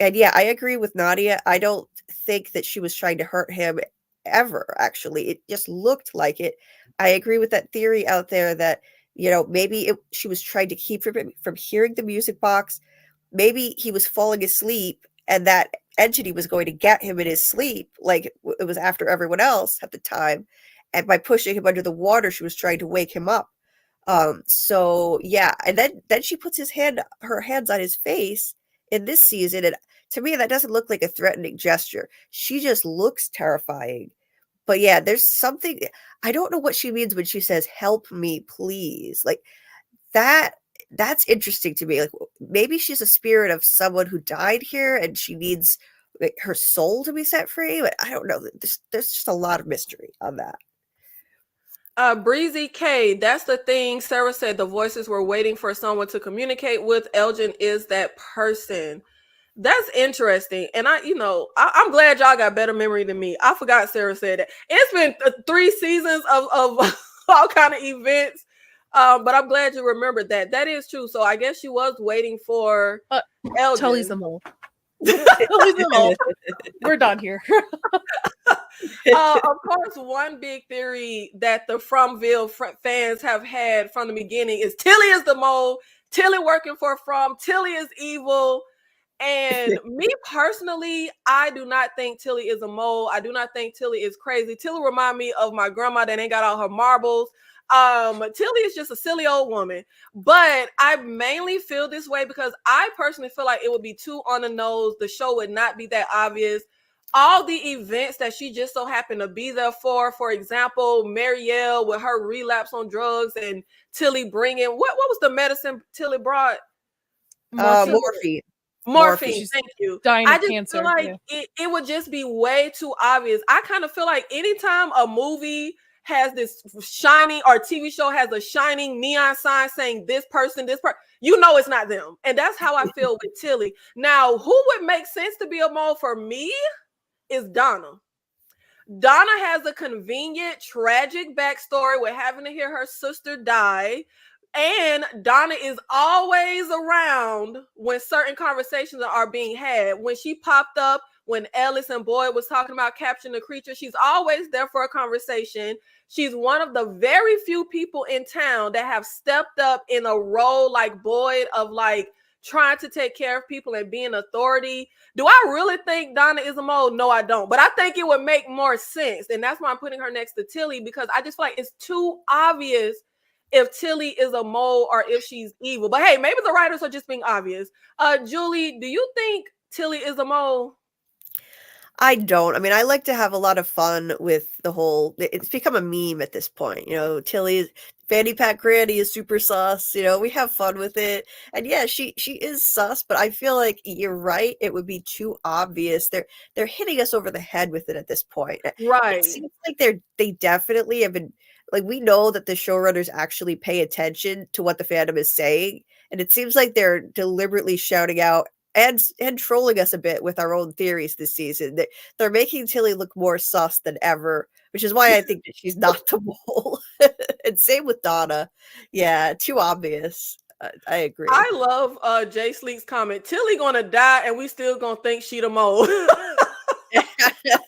And yeah, I agree with Nadia. I don't think that she was trying to hurt him ever, actually. It just looked like it. I agree with that theory out there that, maybe she was trying to keep him from hearing the music box. Maybe he was falling asleep and that entity was going to get him in his sleep, like it was after everyone else at the time. And by pushing him under the water, she was trying to wake him up. So yeah, and then she puts her hands on his face in this season, and to me, that doesn't look like a threatening gesture. She just looks terrifying. But yeah, there's something, I don't know what she means when she says, "Help me, please." Like that that's interesting to me. Like maybe she's a spirit of someone who died here and she needs like, her soul to be set free. But I don't know. There's just a lot of mystery on that. Breezy K, that's the thing. Sarah said the voices were waiting for someone to communicate with. Elgin is that person. That's interesting. And I'm glad y'all got better memory than me. I forgot Sarah said that. It's been 3 seasons of all kind of events. But I'm glad you remembered that. That is true. So I guess she was waiting for Elgin. Tully's the mole. Tully's the mole. We're done here. Of course, one big theory that the Fromville fans have had from the beginning is Tilly is the mole. Tilly working for From. Tilly is evil. And me personally, I do not think Tilly is a mole. I do not think Tilly is crazy. Tilly remind me of my grandma that ain't got all her marbles. Tilly is just a silly old woman. But I mainly feel this way because I personally feel like it would be too on the nose. The show would not be that obvious. All the events that she just so happened to be there for example, Marielle with her relapse on drugs and Tilly bringing, what was the medicine Tilly brought? Morphine. Morphine, thank you. Dying I of just cancer. feel like it would just be way too obvious. I kind of feel like anytime a movie has this shining or TV show has a shining neon sign saying this person, you know it's not them. And that's how I feel with Tilly. Now, who would make sense to be a mole for me is Donna. Donna has a convenient, tragic backstory with having to hear her sister die. And Donna is always around when certain conversations are being had. When she popped up, when Ellis and Boyd was talking about capturing the creature, she's always there for a conversation. She's one of the very few people in town that have stepped up in a role like Boyd of like trying to take care of people and being authority. Do I really think Donna is a mole? No, I don't. But I think it would make more sense. And that's why I'm putting her next to Tilly, because I just feel like it's too obvious if Tilly is a mole or if she's evil. But hey, maybe the writers are just being obvious. Julie, do you think Tilly is a mole? I don't. I mean, I like to have a lot of fun with the whole, it's become a meme at this point. Tilly's Fanny Pack Granny is super sus. We have fun with it. And yeah, she is sus, but I feel like you're right. It would be too obvious. They're hitting us over the head with it at this point. Right. It seems like they definitely have been, like, we know that the showrunners actually pay attention to what the fandom is saying. And it seems like they're deliberately shouting out and trolling us a bit with our own theories this season. They're making Tilly look more sus than ever, which is why I think that she's not the mole. And same with Donna. Yeah, too obvious. I agree. I love Jay Sleek's comment. Tilly gonna die and we still gonna think she the mole.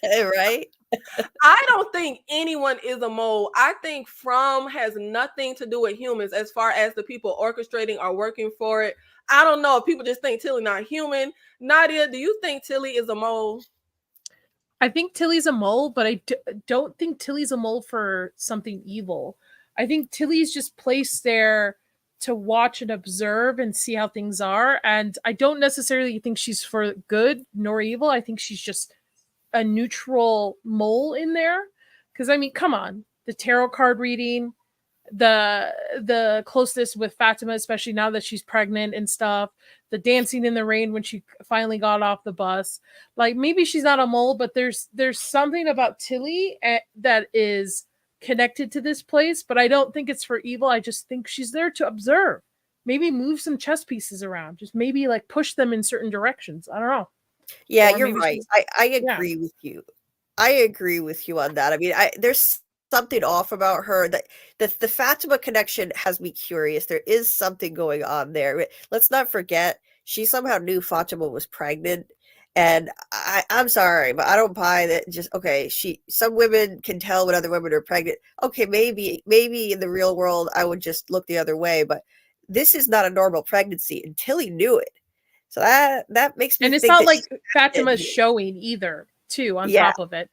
Right? I don't think anyone is a mole. I think From has nothing to do with humans as far as the people orchestrating or working for it. I don't know if people just think Tilly not human. Nadia, do you think Tilly is a mole? I think Tilly's a mole, but I don't think Tilly's a mole for something evil. I think Tilly's just placed there to watch and observe and see how things are. And I don't necessarily think she's for good nor evil. I think she's just a neutral mole in there. Because, I mean, come on. The tarot card reading, the closeness with Fatima, especially now that she's pregnant and stuff, the dancing in the rain when she finally got off the bus. Like, maybe she's not a mole, but there's something about Tilly that is connected to this place, but I don't think it's for evil. I just think she's there to observe, maybe move some chess pieces around, just maybe like push them in certain directions. I don't know. Yeah, you're right. I agree with you. I agree with you on that. I mean, there's something off about her. That the Fatima connection has me curious. There is something going on there. Let's not forget, she somehow knew Fatima was pregnant. And I'm sorry, but I don't buy that. Just okay, some women can tell when other women are pregnant. Okay, maybe in the real world I would just look the other way, but this is not a normal pregnancy, and Tilly knew it. So that makes me and it's think not that like Fatima's showing either, too, on top of it.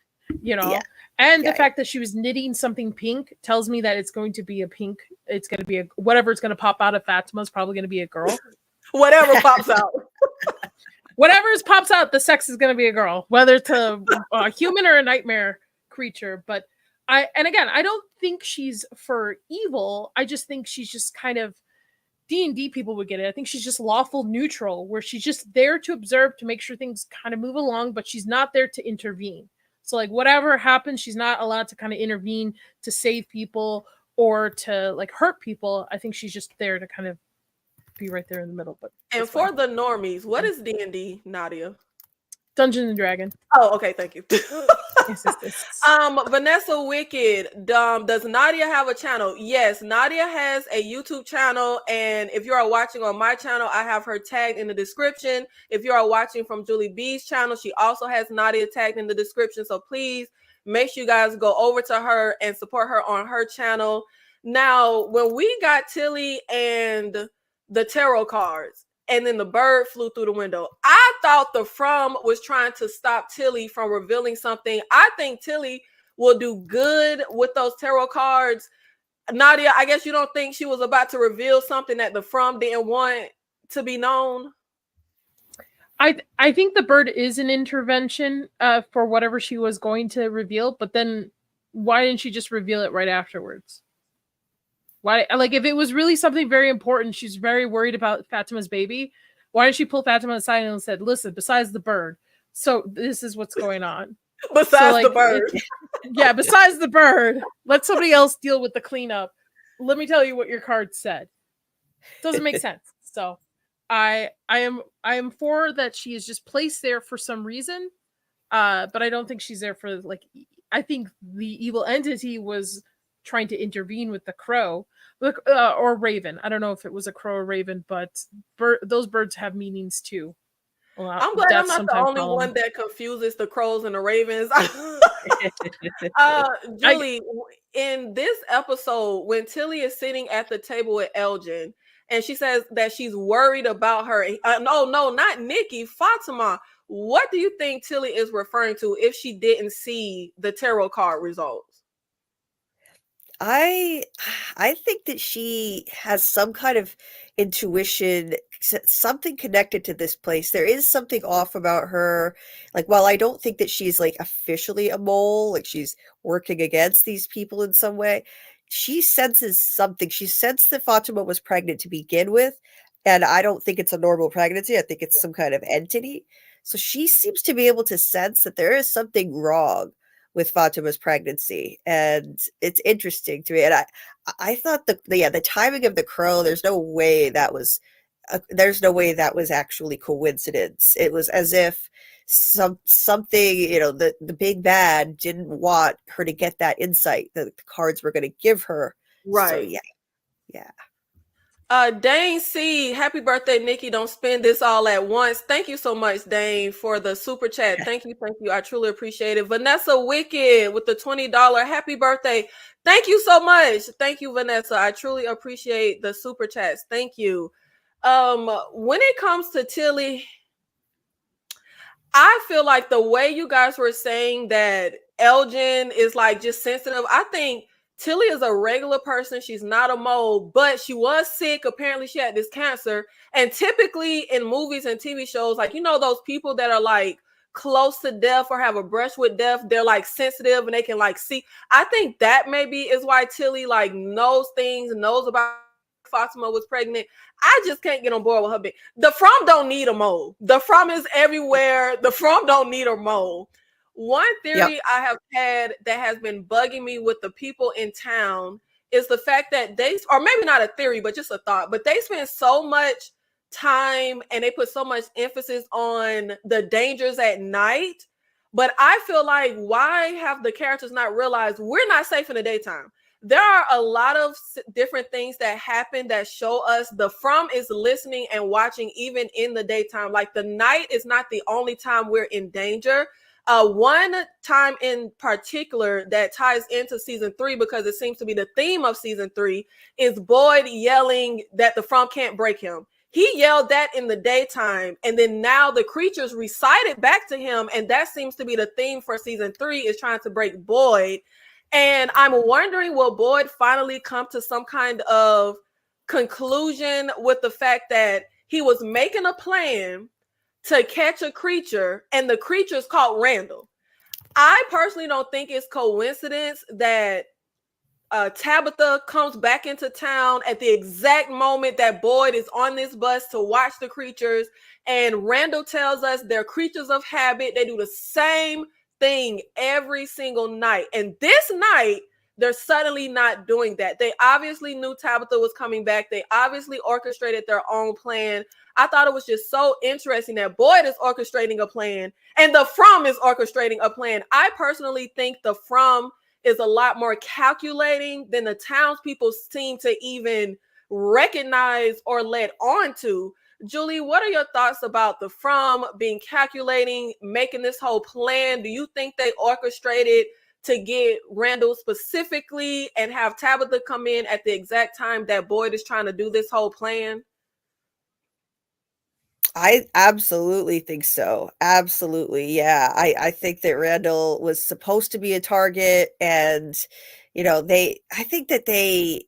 And the fact that she was knitting something pink tells me that it's going to be a pink. It's going to be whatever it's going to pop out of Fatima is probably going to be a girl. Whatever pops out. Whatever pops out, the sex is going to be a girl, whether it's a human or a nightmare creature. But I don't think she's for evil. I just think she's just kind of D&D people would get it. I think she's just lawful neutral, where she's just there to observe, to make sure things kind of move along, but she's not there to intervene. So like whatever happens, she's not allowed to kind of intervene to save people or to like hurt people. I think she's just there to kind of be right there in the middle. But And for the normies, what is D&D, Nadia? Dungeons and Dragons. Oh, okay, thank you. Yes. Vanessa Wicked, does Nadia have a channel? Yes, Nadia has a YouTube channel, and if you are watching on my channel, I have her tagged in the description. If you are watching from Julie B's channel, she also has Nadia tagged in the description, so please make sure you guys go over to her and support her on her channel. Now, when we got Tilly and the tarot cards, and then the bird flew through the window, I thought the From was trying to stop Tilly from revealing something. I think Tilly will do good with those tarot cards. Nadia, I guess you don't think she was about to reveal something that the From didn't want to be known? I think the bird is an intervention for whatever she was going to reveal, but then why didn't she just reveal it right afterwards? Why, like, if it was really something very important, she's very worried about Fatima's baby, why didn't she pull Fatima aside and said, listen, besides the bird, so this is what's going on. Besides the bird. Yeah, besides the bird, let somebody else deal with the cleanup. Let me tell you what your card said. Doesn't make sense. So I am for that she is just placed there for some reason. But I don't think she's there for, like, I think the evil entity was trying to intervene with the crow or raven. I don't know if it was a crow or raven, but those birds have meanings too. Well, I'm glad I'm not the only one that confuses the crows and the ravens. Julie, in this episode, when Tilly is sitting at the table with Elgin, and she says that she's worried about her. No, not Nikki, Fatima. What do you think Tilly is referring to if she didn't see the tarot card results? I think that she has some kind of intuition, something connected to this place. There is something off about her. Like, while I don't think that she's like officially a mole, like she's working against these people in some way, she senses something. She sensed that Fatima was pregnant to begin with, and I don't think it's a normal pregnancy. I think it's some kind of entity. So she seems to be able to sense that there is something wrong with Fatima's pregnancy, and it's interesting to me. And I thought the timing of the crow, there's no way that was actually coincidence. It was as if something, the big bad didn't want her to get that insight that the cards were going to give her. Right. So yeah. Dane C, happy birthday, Nikki. Don't spend this all at once. Thank you so much, Dane, for the super chat. Thank you. I truly appreciate it. Vanessa Wicked with the $20 happy birthday. Thank you so much. Thank you, Vanessa. I truly appreciate the super chats. Thank you. When it comes to Tilly, I feel like the way you guys were saying that Elgin is like just sensitive, I think Tilly is a regular person. She's not a mole, but she was sick. Apparently, she had this cancer. And typically in movies and TV shows, like, those people that are like close to death or have a brush with death, they're like sensitive and they can like see. I think that maybe is why Tilly like knows about Fatima was pregnant. I just can't get on board with her. The From don't need a mole. The From is everywhere. The From don't need a mole. One theory I have had that has been bugging me with the people in town is the fact that or maybe not a theory, but just a thought, but they spend so much time and they put so much emphasis on the dangers at night. But I feel like, why have the characters not realized we're not safe in the daytime? There are a lot of different things that happen that show us the From is listening and watching even in the daytime. Like, the night is not the only time we're in danger. One time in particular that ties into season 3, because it seems to be the theme of season 3, is Boyd yelling that the From can't break him. He yelled that in the daytime, and then now the creatures recite it back to him, and that seems to be the theme for season 3, is trying to break Boyd. And I'm wondering, will Boyd finally come to some kind of conclusion with the fact that he was making a plan to catch a creature, and the creature's called Randall? I personally don't think it's coincidence that Tabitha comes back into town at the exact moment that Boyd is on this bus to watch the creatures. And Randall tells us they're creatures of habit. They do the same thing every single night. And this night, they're suddenly not doing that. They obviously knew Tabitha was coming back. They obviously orchestrated their own plan. I thought it was just so interesting that Boyd is orchestrating a plan and the From is orchestrating a plan. I personally think the From is a lot more calculating than the townspeople seem to even recognize or let on to. Julie, what are your thoughts about the From being calculating, making this whole plan? Do you think they orchestrated to get Randall specifically and have Tabitha come in at the exact time that Boyd is trying to do this whole plan? I absolutely think so. Absolutely. Yeah. I think that Randall was supposed to be a target, and I think that they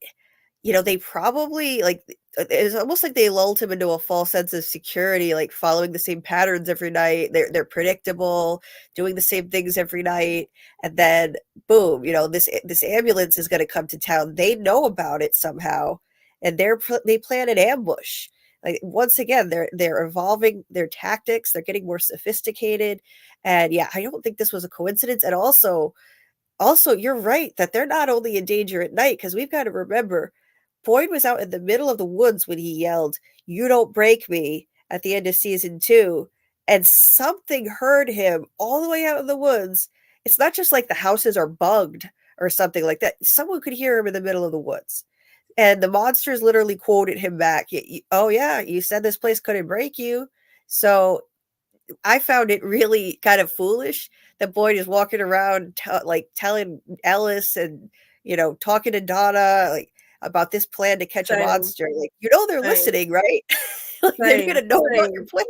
probably, like, it's almost like they lulled him into a false sense of security, like following the same patterns every night. They're predictable, doing the same things every night, and then boom, this ambulance is going to come to town. They know about it somehow, and they plan an ambush. Like, once again, they're evolving their tactics. They're getting more sophisticated, and yeah, I don't think this was a coincidence. And also, you're right that they're not only in danger at night, because we've got to remember Boyd was out in the middle of the woods when he yelled, "You don't break me," at the end of season 2, and something heard him all the way out in the woods. It's not just like the houses are bugged or something like that. Someone could hear him in the middle of the woods. And the monsters literally quoted him back. "Oh yeah, you said this place couldn't break you." So I found it really kind of foolish that Boyd is walking around telling Ellis and talking to Donna like about this plan to catch a monster. Like, they're listening, right? Like, they're gonna know about your plan.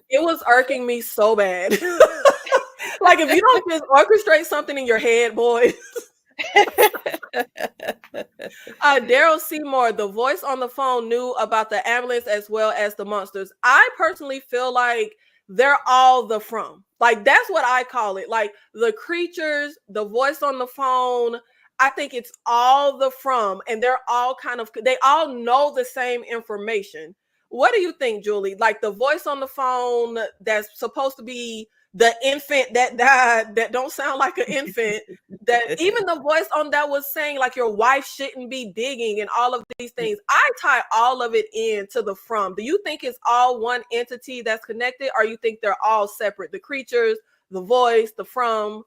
It was irking me so bad. Like, if you don't just orchestrate something in your head, boys. Daryl Seymour, the voice on the phone, knew about the ambulance as well as the monsters. I personally feel like they're all the From. Like, that's what I call it. Like, the creatures, the voice on the phone, I think it's all the From, and they're all they all know the same information. What do you think, Julie? Like, the voice on the phone that's supposed to be the infant that died, that don't sound like an infant, that even the voice on that was saying like your wife shouldn't be digging and all of these things. I tie all of it into the From. Do you think it's all one entity that's connected, or you think they're all separate? The creatures, the voice, the From?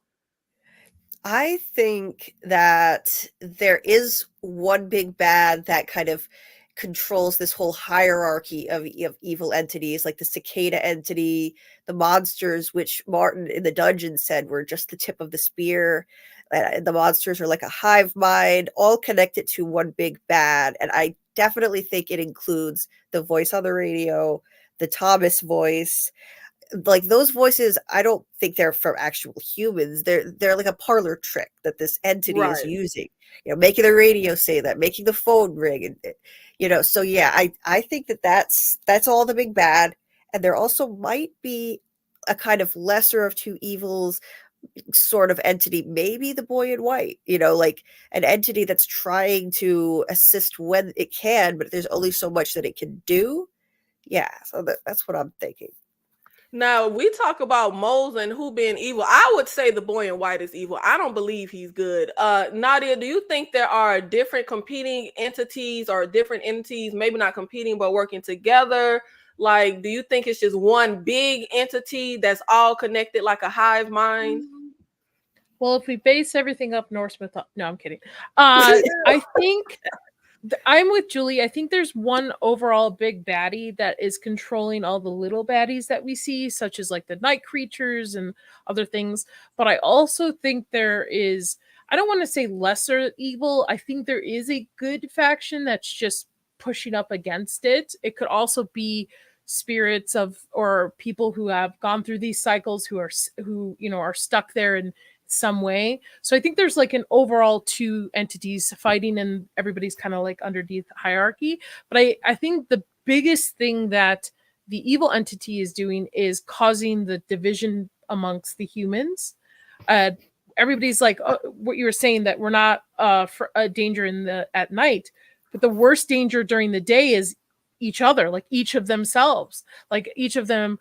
I think that there is one big bad that kind of controls this whole hierarchy of evil entities, like the cicada entity, the monsters, which Martin in the dungeon said were just the tip of the spear. And the monsters are like a hive mind, all connected to one big bad. And I definitely think it includes the voice on the radio, the Thomas voice. Like, those voices, I don't think they're from actual humans. They're like a parlor trick that this entity is using. Making the radio say that, making the phone ring, and so yeah, I think that's all the big bad. And there also might be a kind of lesser of two evils sort of entity, maybe the boy in white, like an entity that's trying to assist when it can, but there's only so much that it can do. Yeah, so that's what I'm thinking. Now, we talk about moles and who being evil. I would say the boy in white is evil. I don't believe he's good. Nadia, do you think there are different competing entities, or different entities, maybe not competing, but working together? Like, do you think it's just one big entity that's all connected like a hive mind? Well, if we base everything up Norse mythology, no, I'm kidding. I think I'm with Julie. I think there's one overall big baddie that is controlling all the little baddies that we see, such as like the night creatures and other things. But I also think there is, I don't want to say lesser evil. I think there is a good faction that's just pushing up against it. It could also be spirits of, or people who have gone through these cycles who are stuck there in some way. So I think there's like an overall two entities fighting, and everybody's kind of like underneath the hierarchy. But I think the biggest thing that the evil entity is doing is causing the division amongst the humans. everybody's like, what you were saying, that we're not for a danger at night, but the worst danger during the day is each other, like each of themselves, like each of them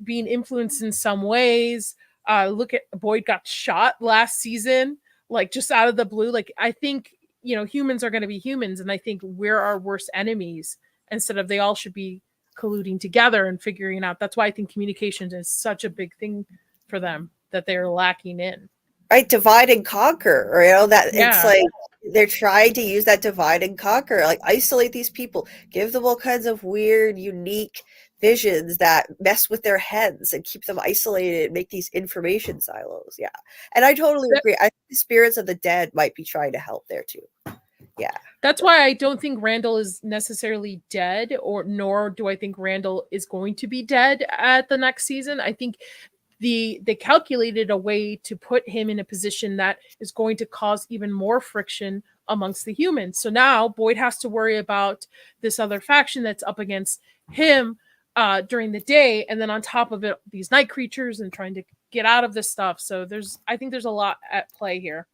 being influenced in some ways. Look at Boyd got shot last season, like just out of the blue. Like I think, humans are going to be humans, and I think we're our worst enemies instead of they all should be colluding together and figuring out. That's why I think communication is such a big thing for them that they're lacking in. Right, divide and conquer, or that Yeah. it's like they're trying to use that divide and conquer, like isolate these people, give them all kinds of weird, unique visions that mess with their heads and keep them isolated, make these information silos. Yeah, and I totally agree. I think the spirits of the dead might be trying to help there too. Yeah, that's why I don't think Randall is necessarily dead, nor do I think Randall is going to be dead at the next season. I think they calculated a way to put him in a position that is going to cause even more friction amongst the humans. So now Boyd has to worry about this other faction that's up against him during the day, and then on top of it, these night creatures and trying to get out of this stuff. So I think there's a lot at play here.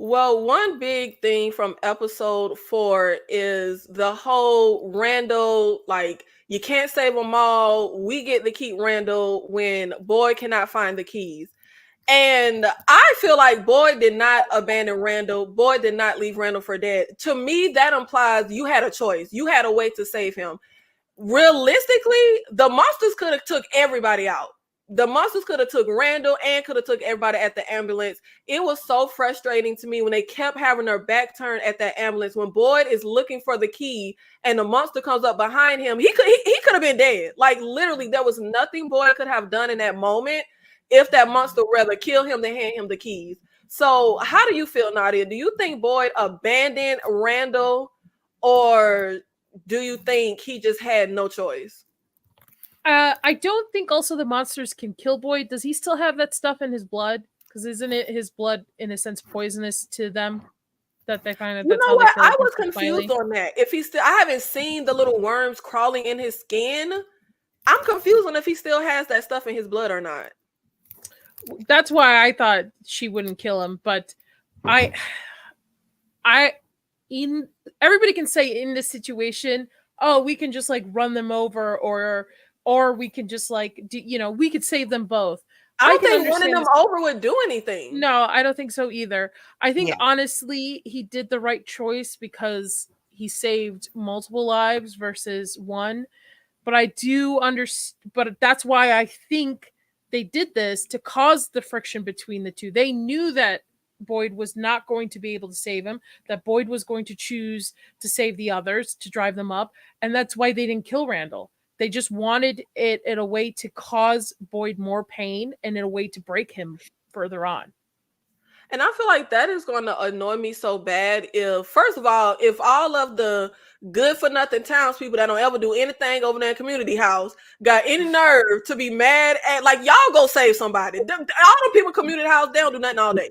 Well, one big thing from episode 4 is the whole Randall, like, you can't save them all. We get to keep Randall when Boyd cannot find the keys. And I feel like Boyd did not abandon Randall. Boyd did not leave Randall for dead. To me, that implies you had a choice. You had a way to save him. Realistically, the monsters could have took everybody out. The monsters could have took Randall and could have took everybody at the ambulance. It was so frustrating to me when they kept having their back turned at that ambulance. When Boyd is looking for the key and the monster comes up behind him, he could have been dead. Like, literally, there was nothing Boyd could have done in that moment if that monster rather kill him than hand him the keys. So how do you feel, Nadia? Do you think Boyd abandoned Randall, or do you think he just had no choice? I don't think also the monsters can kill Boyd. Does he still have that stuff in his blood? Because isn't it his blood, in a sense, poisonous to them? That they kind of. You know what? I was confused on that. If he still, I haven't seen the little worms crawling in his skin. I'm confused on if he still has that stuff in his blood or not. That's why I thought she wouldn't kill him, but everybody can say in this situation, oh, we can just like run them over, or we can just like we could save them both. I don't think running them over would do anything. No, I don't think so either. I think honestly he did the right choice because he saved multiple lives versus one. But I do understand. But that's why I think they did this to cause the friction between the two. They knew that Boyd was not going to be able to save him, that Boyd was going to choose to save the others, to drive them up. And that's why they didn't kill Randall. They just wanted it in a way to cause Boyd more pain and in a way to break him further on. And I feel like that is going to annoy me so bad if, first of all, if all of the good for nothing townspeople that don't ever do anything over there in community house got any nerve to be mad at, like, y'all go save somebody. All the people community house, they don't do nothing all day.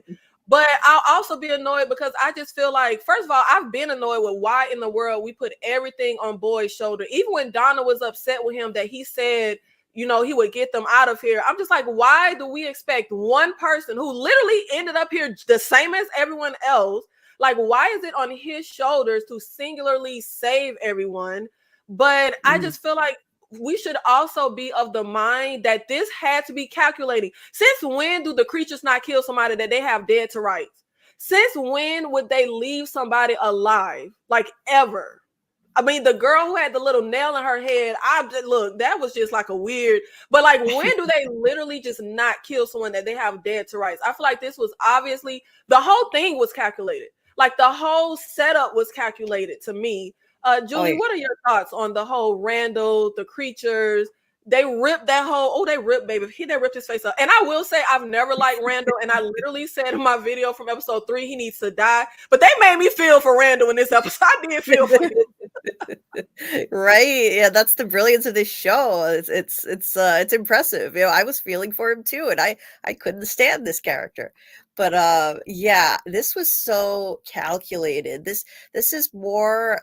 But I'll also be annoyed because I just feel like, first of all, I've been annoyed with why in the world we put everything on Boyd's shoulder. Even when Donna was upset with him that he said, he would get them out of here. I'm just like, why do we expect one person who literally ended up here the same as everyone else? Like, why is it on his shoulders to singularly save everyone? But I just feel like we should also be of the mind that this had to be calculating. Since when do the creatures not kill somebody that they have dead to rights? Since when would they leave somebody alive? Like, ever? I mean, the girl who had the little nail in her head, look, that was just like a weird, but like, when do they literally just not kill someone that they have dead to rights? I feel like this was obviously, the whole thing was calculated. Like, the whole setup was calculated to me. Julie, what are your thoughts on the whole Randall, the creatures? They ripped that whole, they ripped his face up. And I will say, I've never liked Randall. And I literally said in my video from episode 3, he needs to die. But they made me feel for Randall in this episode. I did feel for him. Right. Yeah, that's the brilliance of this show. It's impressive. I was feeling for him too, and I couldn't stand this character. But this was so calculated. This is more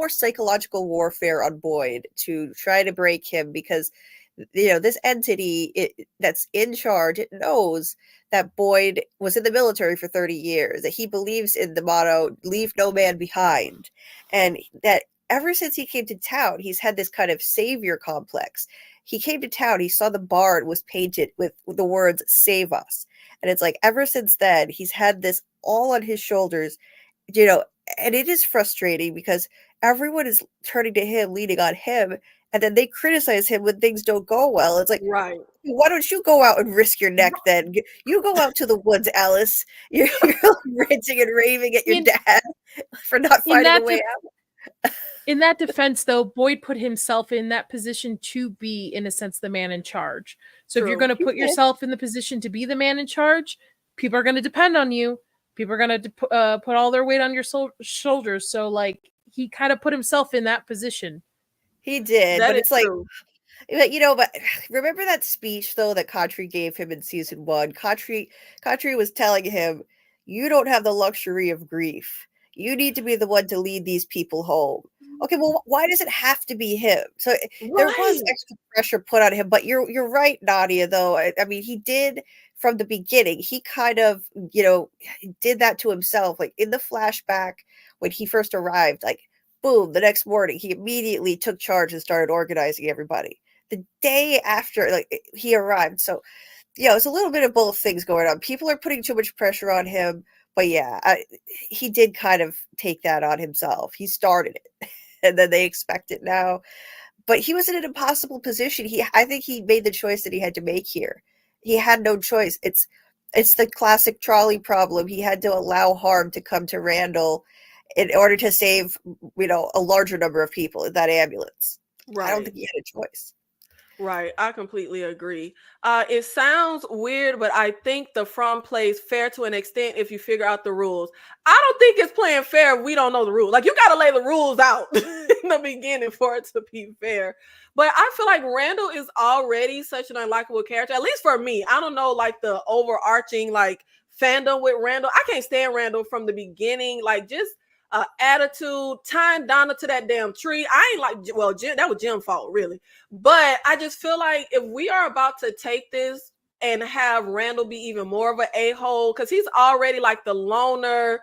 psychological warfare on Boyd to try to break him, because this entity that's in charge, it knows that Boyd was in the military for 30 years, that he believes in the motto, leave no man behind, and that ever since he came to town, he's had this kind of savior complex. He came to town, he saw the barn was painted with the words, save us. And it's like, ever since then, he's had this all on his shoulders, and it is frustrating because everyone is turning to him, leaning on him, and then they criticize him when things don't go well. It's like, Right. why don't you go out and risk your neck then? You go out to the woods, Ellis. You're ranting and raving at your dad for not finding a way out. In that defense, though, Boyd put himself in that position to be, in a sense, the man in charge. So if you're going to put yourself in the position to be the man in charge, people are going to depend on you. People are going to put all their weight on your shoulders. So, like, he kind of put himself in that position. He did, That but is it's like, true. but remember that speech, though, that Khatri gave him in season 1? Khatri was telling him, you don't have the luxury of grief. You need to be the one to lead these people home. Okay, well, why does it have to be him? So there was extra pressure put on him, but you're right, Nadia, though. I mean, he did from the beginning. He kind of, did that to himself. Like in the flashback when he first arrived, like, boom, the next morning, he immediately took charge and started organizing everybody. The day after, like, he arrived. So, it's a little bit of both things going on. People are putting too much pressure on him, but he did kind of take that on himself. He started it, and then they expect it now. But he was in an impossible position. I think he made the choice that he had to make here. He had no choice. It's the classic trolley problem. He had to allow harm to come to Randall in order to save, a larger number of people in that ambulance. Right. I don't think he had a choice. Right. I completely agree. It sounds weird, but I think the From plays fair to an extent if you figure out the rules. I don't think it's playing fair if we don't know the rules. Like, you got to lay the rules out in the beginning for it to be fair. But I feel like Randall is already such an unlikable character, at least for me. I don't know, like, the overarching, like, fandom with Randall. I can't stand Randall from the beginning. Like, just attitude, tying Donna to that damn tree. I ain't like, well, Jim, that was Jim's fault, really. But I just feel like if we are about to take this and have Randall be even more of an a-hole, because he's already like the loner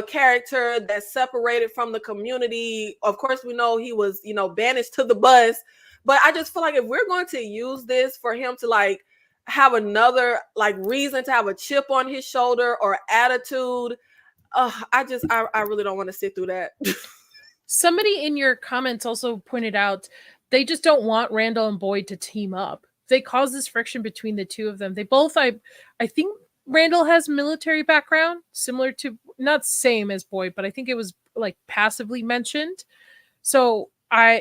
character that's separated from the community. Of course, we know he was, banished to the bus. But I just feel like if we're going to use this for him to like have another like reason to have a chip on his shoulder or attitude, I really don't want to sit through that. Somebody in your comments also pointed out they just don't want Randall and Boyd to team up. They cause this friction between the two of them. They both, I think Randall has military background, similar to, not same as Boyd, but I think it was like passively mentioned. So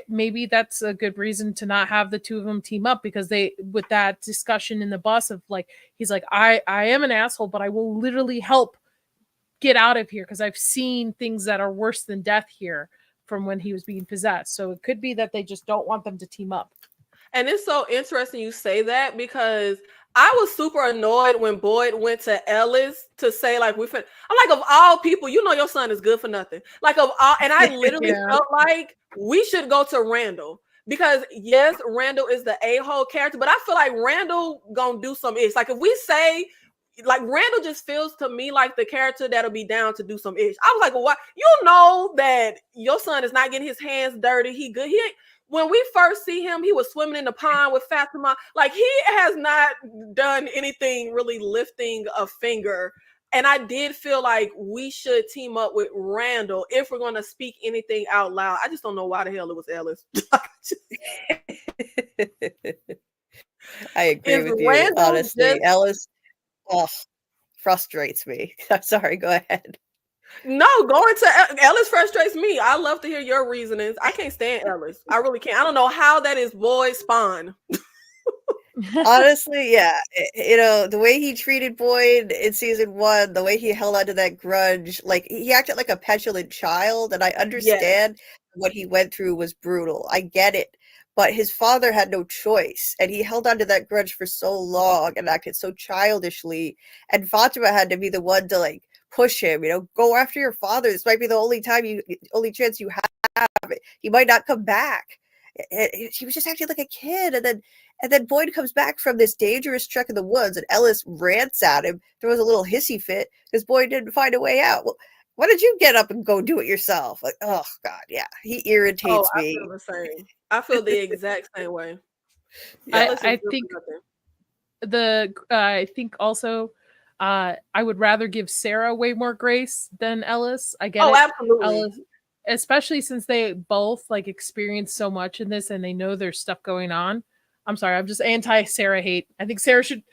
maybe that's a good reason to not have the two of them team up, because with that discussion in the bus of like, he's like, I am an asshole, but I will literally help get out of here because I've seen things that are worse than death here from when he was being possessed. So it could be that they just don't want them to team up. And it's so interesting you say that, because I was super annoyed when Boyd went to Ellis to say, like, I'm like, of all people, your son is good for nothing. Like, of all, and I literally felt like we should go to Randall. Because yes, Randall is the a-hole character, but I feel like Randall gonna do some ish. Like, if we say, like, Randall just feels to me like the character that'll be down to do some ish. I was like, well, why? That your son is not getting his hands dirty. He good. When we first see him, he was swimming in the pond with Fatima. Like, he has not done anything really lifting a finger. And I did feel like we should team up with Randall if we're going to speak anything out loud. I just don't know why the hell it was Ellis. I agree with you, Randall, honestly. Ellis frustrates me. I'm sorry, go ahead. No, going to Ellis frustrates me. I love to hear your reasonings. I can't stand Ellis. I really can't. I don't know how that is Boyd's spawn. Honestly, yeah. The way he treated Boyd in season 1, the way he held on to that grudge, like, he acted like a petulant child, and I understand what he went through was brutal. I get it. But his father had no choice, and he held on to that grudge for so long and acted so childishly. And Fatima had to be the one to, like, push him, go after your father. This might be the only chance you have. He might not come back. She was just acting like a kid, and then Boyd comes back from this dangerous trek in the woods, and Ellis rants at him, throws a little hissy fit because Boyd didn't find a way out. Well, why did you get up and go do it yourself? Like, oh God, yeah, he irritates I me. feel the same. I feel the exact same way. Yeah. I think also I would rather give Sarah way more grace than Ellis. I get it. Absolutely. Ellis, especially since they both like experience so much in this and they know there's stuff going on. I'm sorry, I'm just anti Sarah hate. I think Sarah should.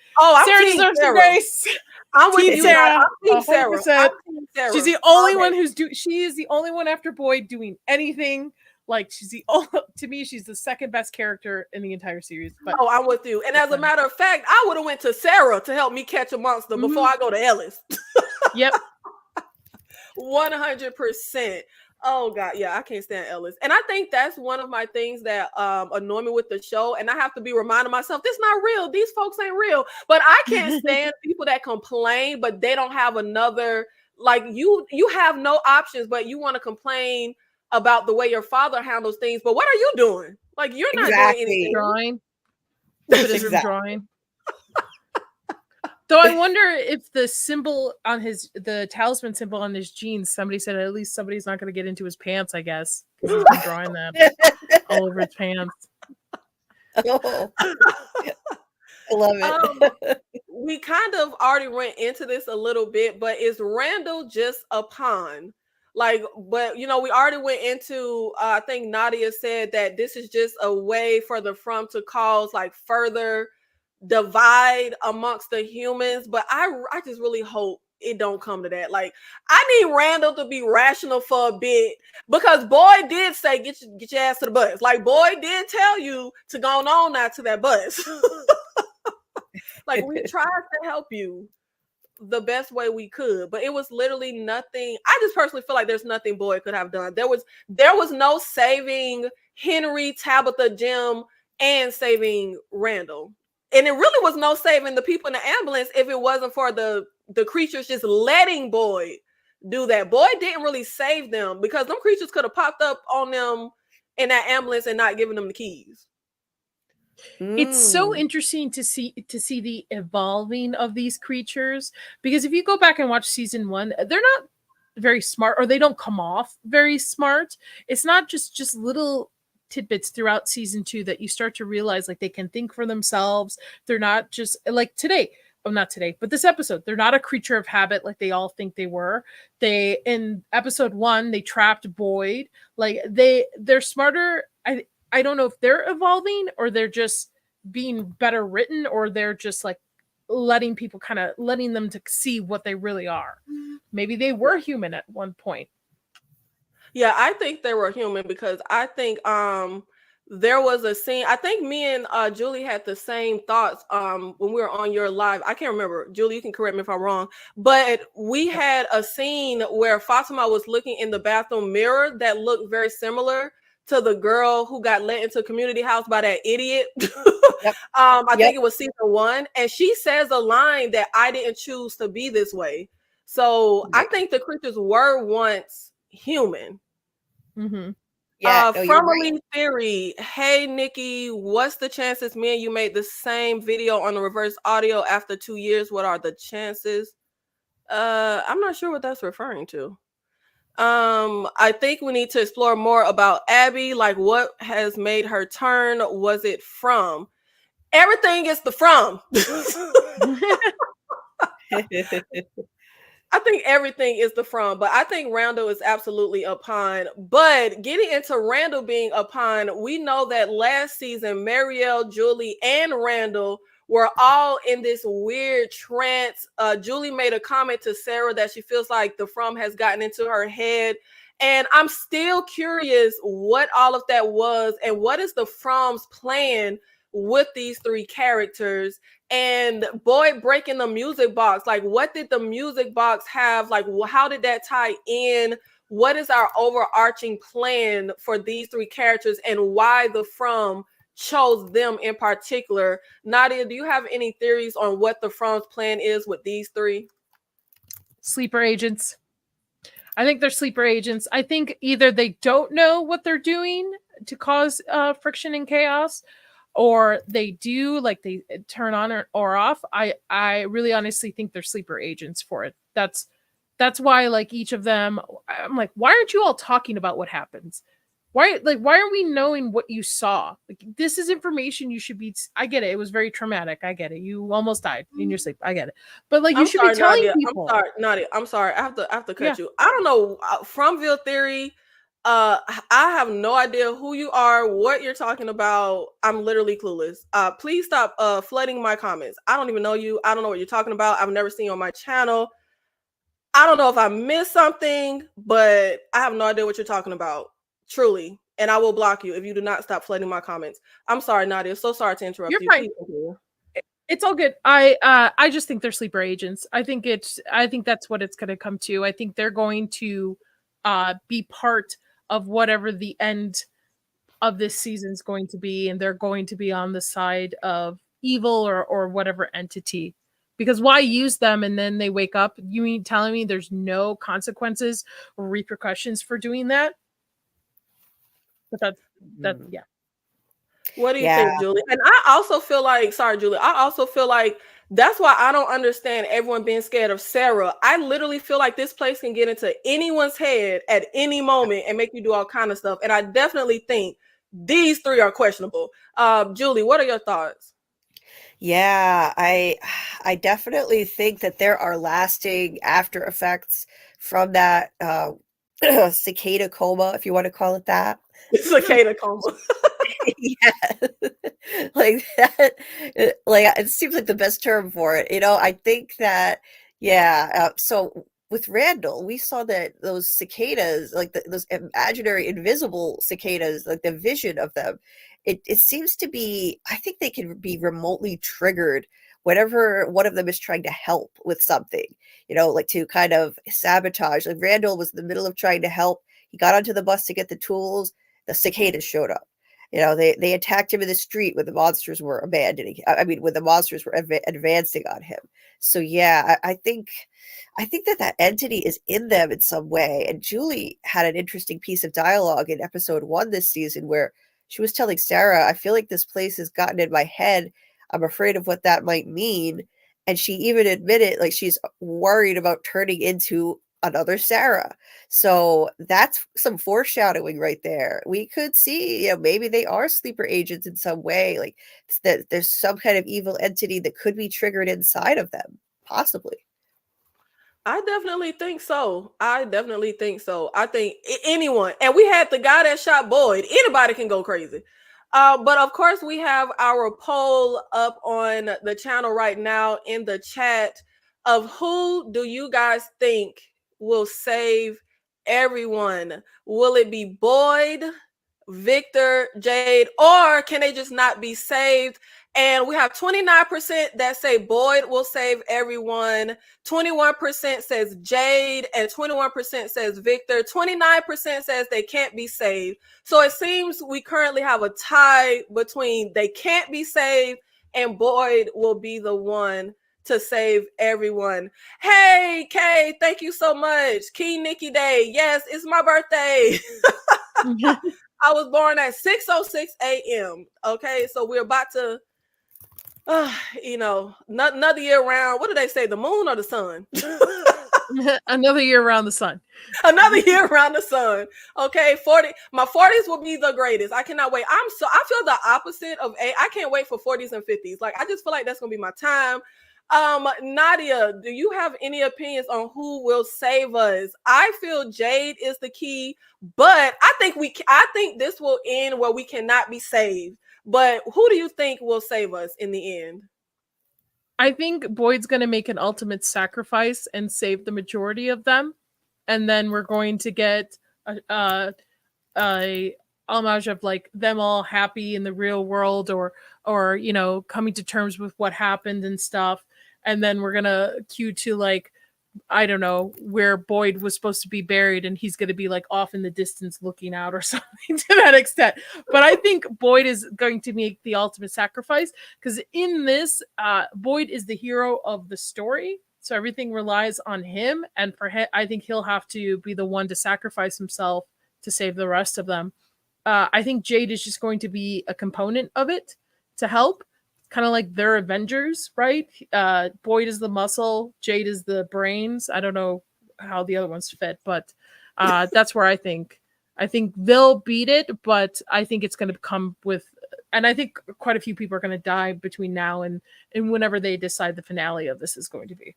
Sarah deserves some grace. I'm with Team you. Sarah. I'm Sarah. Sarah. She's the only one she is the only one after Boyd doing anything. Like she's to me, she's the second best character in the entire series. But I'm with you. And as a matter of fact, I would have went to Sarah to help me catch a monster before I go to Ellis. Yep. 100%. Oh God, yeah, I can't stand Ellis. And I think that's one of my things that annoy me with the show. And I have to be reminding myself, this is not real. These folks ain't real. But I can't stand people that complain, but they don't have another, like you have no options, but you want to complain about the way your father handles things. But what are you doing? Like you're not doing anything. Drawing. Drawing. Though I wonder if the symbol on the talisman symbol on his jeans, somebody said at least somebody's not going to get into his pants, I guess. Because he's been drawing that all over his pants. Oh. I love it. We kind of already went into this a little bit, but is Randall just a pawn? Like, but we already went into, I think Nadia said that this is just a way for the From to cause like further divide amongst the humans, but I just really hope it don't come to that. Like, I need Randall to be rational for a bit because Boyd did say get your ass to the bus. Like Boyd did tell you to go on now to that bus. Like we tried to help you the best way we could, but it was literally nothing. I just personally feel like there's nothing Boyd could have done. There was no saving Henry, Tabitha, Jim, and saving Randall. And it really was no saving the people in the ambulance if it wasn't for the creatures just letting Boyd do that. Boyd didn't really save them because them creatures could have popped up on them in that ambulance and not given them the keys. It's so interesting to see the evolving of these creatures, because if you go back and watch season 1, they're not very smart, or they don't come off very smart. It's not just little tidbits throughout season 2 that you start to realize like they can think for themselves. They're not just like not today, but this episode, they're not a creature of habit like they all think they were. They, in episode 1, they trapped Boyd. Like they're smarter. I don't know if they're evolving or they're just being better written, or they're just like letting them to see what they really are. Maybe they were human at one point. Yeah, I think they were human because I think there was a scene. I think me and Julie had the same thoughts when we were on your live. I can't remember. Julie, you can correct me if I'm wrong. But we had a scene where Fatima was looking in the bathroom mirror that looked very similar to the girl who got let into community house by that idiot. Yep. I think it was season 1. And she says a line that I didn't choose to be this way. So I think the creatures were once human. Mm-hmm. Yeah, from Elite Theory, hey Nikki, what's the chances me and you made the same video on the reverse audio after 2 years? What are the chances? I'm not sure what that's referring to. I think we need to explore more about Abby, like what has made her turn. Was it from? Everything is the from. I think everything is the from, but I think Randall is absolutely a pawn. But getting into Randall being a pawn, we know that last season, Marielle, Julie, and Randall were all in this weird trance. Julie made a comment to Sarah that she feels like the from has gotten into her head. And I'm still curious what all of that was and what is the from's plan with these 3 characters. And Boyd breaking the music box, like what did the music box have? Like how did that tie in? What is our overarching plan for these 3 characters and why the from chose them in particular? Nadia, do you have any theories on what the from's plan is with these 3? Sleeper agents. I think they're sleeper agents. I think either they don't know what they're doing to cause friction and chaos, or they do, like they turn on or off. I really honestly think they're sleeper agents for it. That's why, like, each of them, I'm like, why aren't you all talking about what happens? Why aren't we knowing what you saw? Like, this is information you should be. I get it. It was very traumatic. I get it. You almost died in your sleep. I get it. But like, you I'm should sorry, be telling Nadia. people. I'm sorry, Nadia. I'm sorry. I have to cut Yeah. you. I don't know. Fromville Theory. I have no idea who you are, what you're talking about. I'm literally clueless. Please stop flooding my comments. I don't even know you. I don't know what you're talking about. I've never seen you on my channel. I don't know if I missed something, but I have no idea what you're talking about. Truly. And I will block you if you do not stop flooding my comments. I'm sorry, Nadia. So sorry to interrupt You're you. fine. Please continue. It's all good. I just think they're sleeper agents. I think that's what it's going to come to. I think they're going to be part of whatever the end of this season is going to be, and they're going to be on the side of evil or whatever entity. Because why use them and then they wake up? You mean telling me there's no consequences or repercussions for doing that? But that's yeah. What do you think, Julie? And I also feel like, sorry, Julie, I also feel like that's why I don't understand everyone being scared of Sarah. I literally feel like this place can get into anyone's head at any moment and make you do all kind of stuff. And I definitely think these three are questionable. Julie, what are your thoughts? Yeah, I definitely think that there are lasting after effects from that cicada coma, if you want to call it that. Cicada coma. Yeah, like that. Like, it seems like the best term for it. I think that, yeah. So with Randall, we saw that those cicadas, like those imaginary invisible cicadas, like the vision of them, it seems to be. I think they can be remotely triggered whenever one of them is trying to help with something. Like to kind of sabotage. Like Randall was in the middle of trying to help. He got onto the bus to get the tools. The cicadas showed up. They attacked him in the street when the monsters were abandoning. I mean, when the monsters were advancing on him. So yeah, I think that entity is in them in some way. And Julie had an interesting piece of dialogue in episode 1 this season where she was telling Sarah, "I feel like this place has gotten in my head. I'm afraid of what that might mean." And she even admitted, like, she's worried about turning into another Sarah. So that's some foreshadowing right there. We could see, maybe they are sleeper agents in some way, like that there's some kind of evil entity that could be triggered inside of them, possibly. I definitely think so. I think anyone, and we had the guy that shot Boyd. Anybody can go crazy. But of course, we have our poll up on the channel right now in the chat of who do you guys think will save everyone? Will it be Boyd, Victor, Jade, or can they just not be saved? And we have 29% that say Boyd will save everyone, 21% says Jade, and 21% says Victor. 29% says they can't be saved. So it seems we currently have a tie between they can't be saved and Boyd will be the one to save everyone. Hey, Kay, thank you so much. Key Nikki Day. Yes, it's my birthday. I was born at 6:06 a.m. Okay, so we're about to, another year around. What do they say? The moon or the sun? Another year around the sun. Another year around the sun. Okay, 40. My 40s will be the greatest. I cannot wait. I feel the opposite of I can't wait for 40s and 50s. Like, I just feel like that's gonna be my time. Nadia, do you have any opinions on who will save us? I feel Jade is the key, but I think this will end where we cannot be saved. But who do you think will save us in the end? I think Boyd's going to make an ultimate sacrifice and save the majority of them, and then we're going to get a homage of like them all happy in the real world, or coming to terms with what happened and stuff, and then we're gonna cue to, like, I don't know, where Boyd was supposed to be buried, and he's going to be like off in the distance looking out or something to that extent. But I think Boyd is going to make the ultimate sacrifice, because in this, Boyd is the hero of the story. So everything relies on him. And for him, I think he'll have to be the one to sacrifice himself to save the rest of them. I think Jade is just going to be a component of it to help, kind of like they're Avengers, right? Boyd is the muscle, Jade is the brains. I don't know how the other ones fit, but that's where I think they'll beat it, but I think it's going to come with, and I think quite a few people are going to die between now and whenever they decide the finale of this is going to be.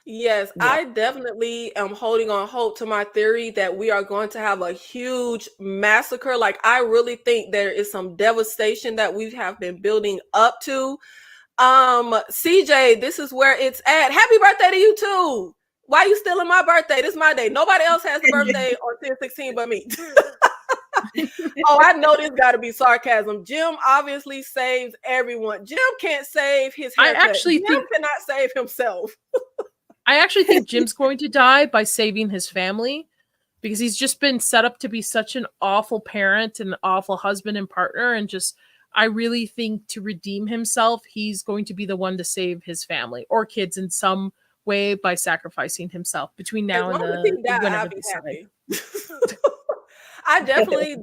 Yes, Yeah. I definitely am holding on hope to my theory that we are going to have a huge massacre. Like, I really think there is some devastation that we have been building up to. CJ, this is where it's at. Happy birthday to you too. Why you stealing my birthday? This is my day. Nobody else has a birthday on 10/16 but me. Oh, I know this got to be sarcasm. Jim obviously saves everyone. Jim can't save his haircut. Jim cannot save himself. I actually think Jim's going to die by saving his family, because he's just been set up to be such an awful parent and an awful husband and partner. And just, I really think to redeem himself, he's going to be the one to save his family or kids in some way by sacrificing himself between now and whenever they decide. I definitely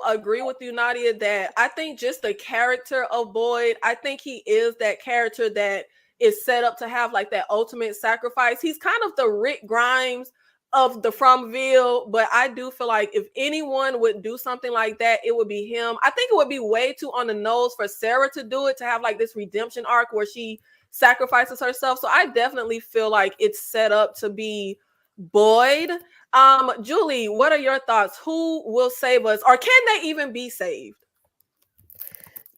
agree with you, Nadia, that I think just the character of Boyd, I think he is that character that is set up to have like that ultimate sacrifice. He's kind of the Rick Grimes of the Fromville, but I do feel like if anyone would do something like that, it would be him. I think it would be way too on the nose for Sarah to do it, to have like this redemption arc where she sacrifices herself. So I definitely feel like it's set up to be Boyd. Julie, what are your thoughts? Who will save us, or can they even be saved?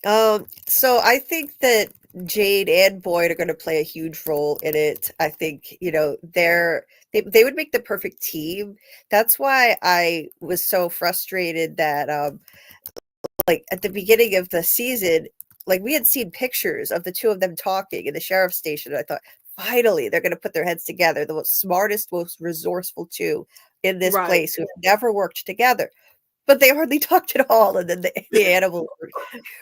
So I think that Jade and Boyd are going to play a huge role in it. I think, you know, they would make the perfect team. That's why I was so frustrated that like at the beginning of the season, like we had seen pictures of the two of them talking in the sheriff's station. And I thought, finally, they're going to put their heads together. The most smartest, most resourceful two in this place who have never worked together. But they hardly talked at all. And then the animals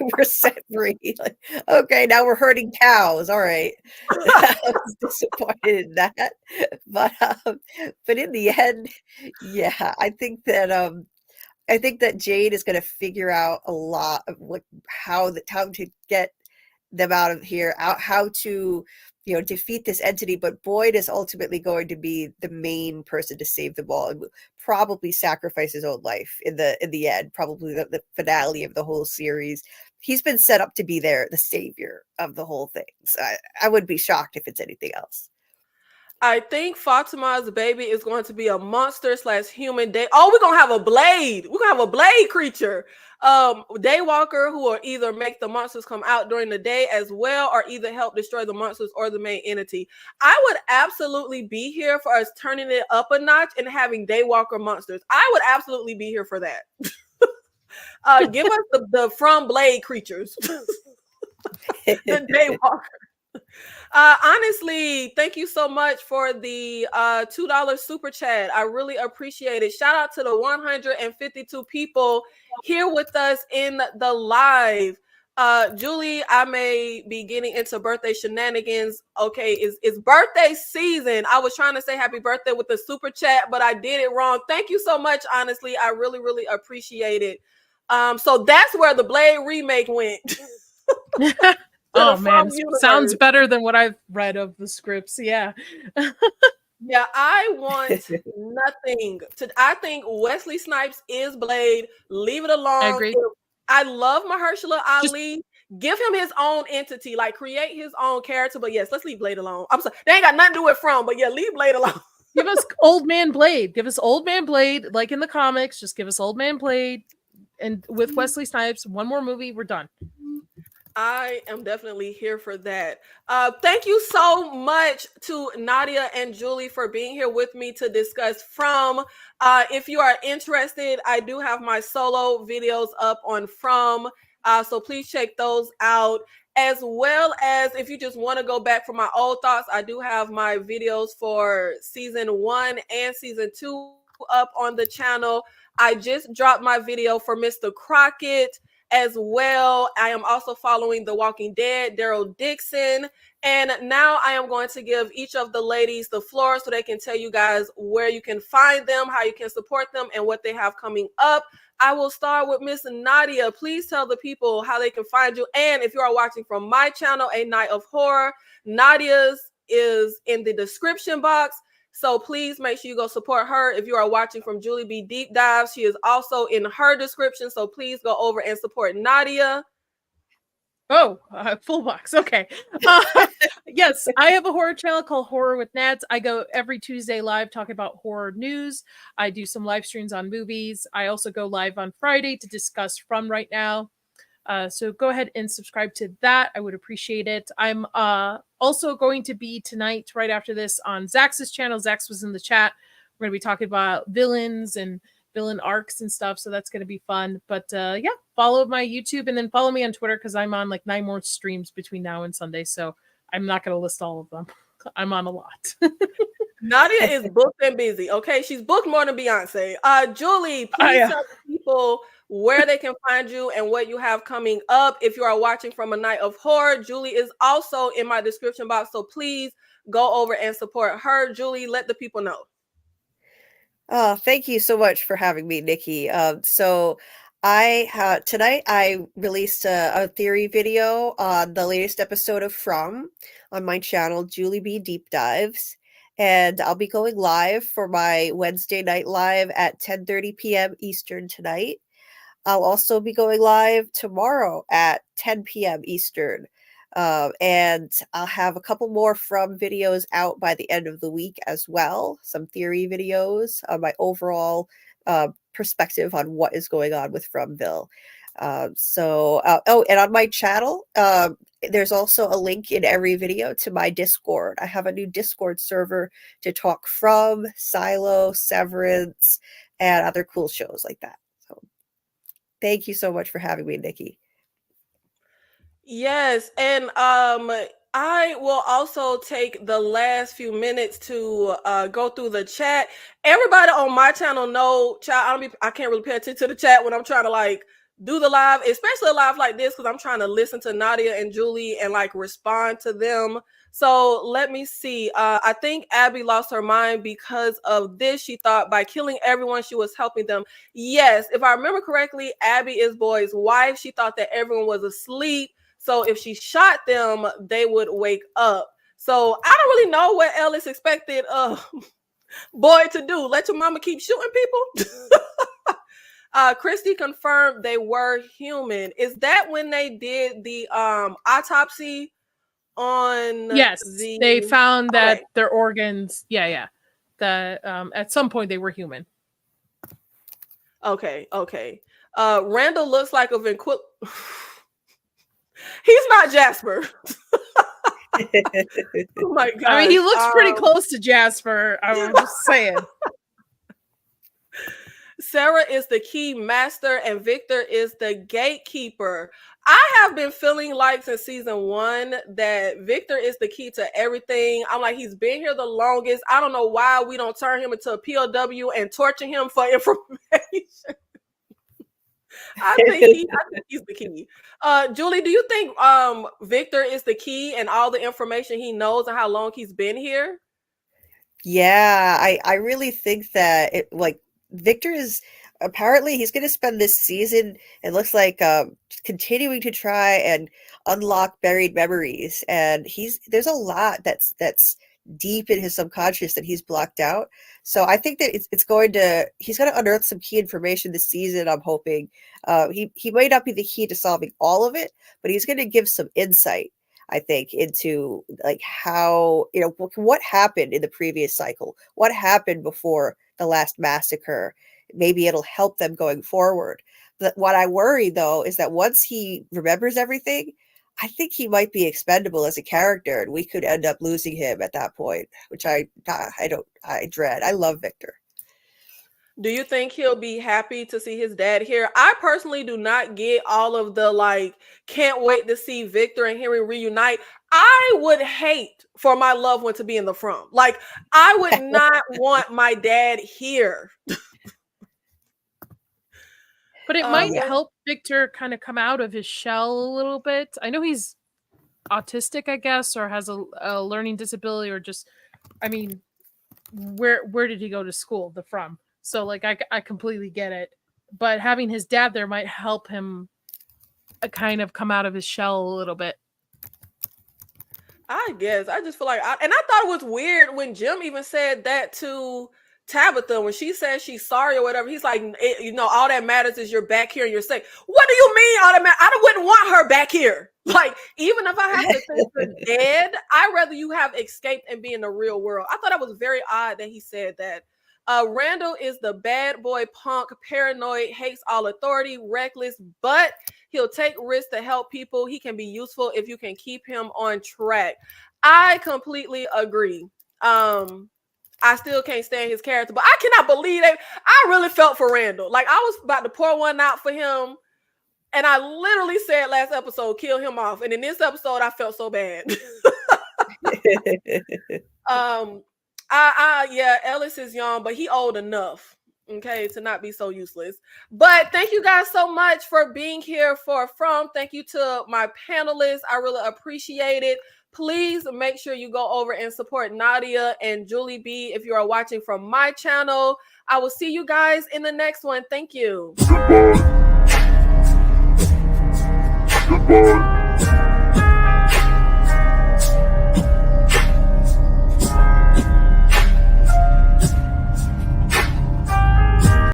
were set free. Like, okay, now we're herding cows. All right. I was disappointed in that. But in the end, yeah, I think that Jade is going to figure out a lot of how to get them out of here, how to, you know, defeat this entity. But Boyd is ultimately going to be the main person to save them all, and probably sacrifice his own life in the end, probably the finale of the whole series. He's been set up to be the savior of the whole thing. So I would be shocked if it's anything else. I think Fatima's baby is going to be a monster / human day. Oh, we're gonna have a blade. We're gonna have a blade creature. Daywalker, who will either make the monsters come out during the day as well, or either help destroy the monsters or the main entity. I would absolutely be here for us turning it up a notch and having Daywalker monsters. I would absolutely be here for that. Give us the from blade creatures. The Daywalker. Honestly, thank you so much for the $2 super chat. I really appreciate it. Shout out to the 152 people here with us in the live. Julie, I may be getting into birthday shenanigans. Okay, it's birthday season. I was trying to say happy birthday with the super chat, but I did it wrong. Thank you so much. Honestly, I really, really appreciate it. So that's where the Blade remake went. Oh man, sounds better than what I've read of the scripts. Yeah. Yeah, I want nothing to. I think Wesley Snipes is Blade. Leave it alone. I agree. I love Mahershala Ali. Give him his own entity, like create his own character. But yes, let's leave Blade alone. I'm sorry, they ain't got nothing to do it from. But yeah, leave Blade alone. Give us Old Man Blade. Give us Old Man Blade, like in the comics. Just give us Old Man Blade, and with Wesley Snipes, one more movie, we're done. I am definitely here for that. Thank you so much to Nadia and Julie for being here with me to discuss From. If you are interested, I do have my solo videos up on From. So please check those out. As well as if you just want to go back for my old thoughts, I do have my videos for season 1 and season 2 up on the channel. I just dropped my video for Mr. Crockett. as well. I am also following The Walking Dead, Daryl Dixon. And now I am going to give each of the ladies the floor so they can tell you guys where you can find them, how you can support them, and what they have coming up. I will start with Miss Nadia. Please tell the people how they can find you. And if you are watching from my channel, A Night of Horror, Nadia's is in the description box. So please make sure you go support her. If you are watching from Julie B Deep Dives, she is also in her description. So please go over and support Nadia. Oh, full box. Okay. Yes, I have a horror channel called Horror with Nads. I go every Tuesday live talking about horror news. I do some live streams on movies. I also go live on Friday to discuss From Right Now. So go ahead and subscribe to that. I would appreciate it. I'm also going to be tonight, right after this, on Zax's channel. Zax was in the chat. We're going to be talking about villains and villain arcs and stuff, so that's going to be fun. But yeah, follow my YouTube and then follow me on Twitter because I'm on like 9 more streams between now and Sunday, so I'm not going to list all of them. I'm on a lot. Nadia is booked and busy. Okay, she's booked more than Beyonce. Julie, please tell the people where they can find you and what you have coming up. If you are watching from A Night of Horror, Julie is also in my description box, so please go over and support her. Julie, let the people know. Thank you so much for having me, Nikki. So tonight I released a theory video on the latest episode of From on my channel, Julie B Deep Dives. And I'll be going live for my Wednesday night live at 10:30 p.m. Eastern tonight. I'll also be going live tomorrow at 10 p.m. Eastern. And I'll have a couple more From videos out by the end of the week as well. Some theory videos on my overall perspective on what is going on with Fromville. And on my channel, there's also a link in every video to my Discord. I have a new Discord server to talk From, Silo, Severance, and other cool shows like that. So thank you so much for having me, Nikki. Yes, and I will also take the last few minutes to go through the chat. Everybody on my channel know, child, I can't really pay attention to the chat when I'm trying to like do the live, especially a live like this, because I'm trying to listen to Nadia and Julie and like respond to them. So let me see. I think Abby lost her mind because of this. She thought by killing everyone, she was helping them. Yes, if I remember correctly, Abby is Boyd's wife. She thought that everyone was asleep. So if she shot them, they would wake up. So I don't really know what Ellis expected Boyd to do. Let your mama keep shooting people? Christy confirmed they were human. Is that when they did the autopsy on Yes, they found that their organs, that at some point they were human. Okay. Randall looks like a ventriloquist. He's not Jasper. Oh my god! I mean, he looks pretty close to Jasper. I'm just saying. Sarah is the key master and Victor is the gatekeeper. I have been feeling like since season 1 that Victor is the key to everything. I'm like, he's been here the longest. I don't know why we don't turn him into a POW and torture him for information. I think he's the key. Julie, do you think Victor is the key and all the information he knows and how long he's been here? Yeah, I really think that Victor is apparently he's going to spend this season, it looks like, continuing to try and unlock buried memories, and there's a lot that's deep in his subconscious that he's blocked out. So I think that he's going to unearth some key information this season. I'm hoping he might not be the key to solving all of it, but he's going to give some insight, I think, into like how, what happened in the previous cycle, what happened before the last massacre. Maybe it'll help them going forward. But what I worry though is that once he remembers everything, I think he might be expendable as a character, and we could end up losing him at that point, which I dread. I love Victor. Do you think he'll be happy to see his dad here? I personally do not get all of the like, can't wait to see Victor and Henry reunite. I would hate for my loved one to be in the From. Like, I would not want my dad here. But it might Yeah. help Victor kind of come out of his shell a little bit. I know he's autistic, I guess, or has a learning disability, or just, I mean, where did he go to school? From. So like I completely get it. But having his dad there might help him kind of come out of his shell a little bit. I guess. I just feel like, and I thought it was weird when Jim even said that to Tabitha when she said she's sorry or whatever. He's like, all that matters is you're back here and you're safe. What do you mean all that matters? I wouldn't want her back here. Like, even if I have to think you're dead, I'd rather you have escaped and be in the real world. I thought that was very odd that he said that. Randall is the bad boy punk, paranoid, hates all authority, reckless, but he'll take risks to help people. He can be useful if you can keep him on track. I completely agree. I still can't stand his character, but I cannot believe it. I really felt for Randall. Like, I was about to pour one out for him, and I literally said last episode, kill him off. And in this episode, I felt so bad. Yeah, Ellis is young, but he old enough, okay, to not be so useless. But thank you guys so much for being here Thank you to my panelists. I really appreciate it. Please make sure you go over and support Nadia and Julie B if you are watching from my channel. I will see you guys in the next one. Thank you.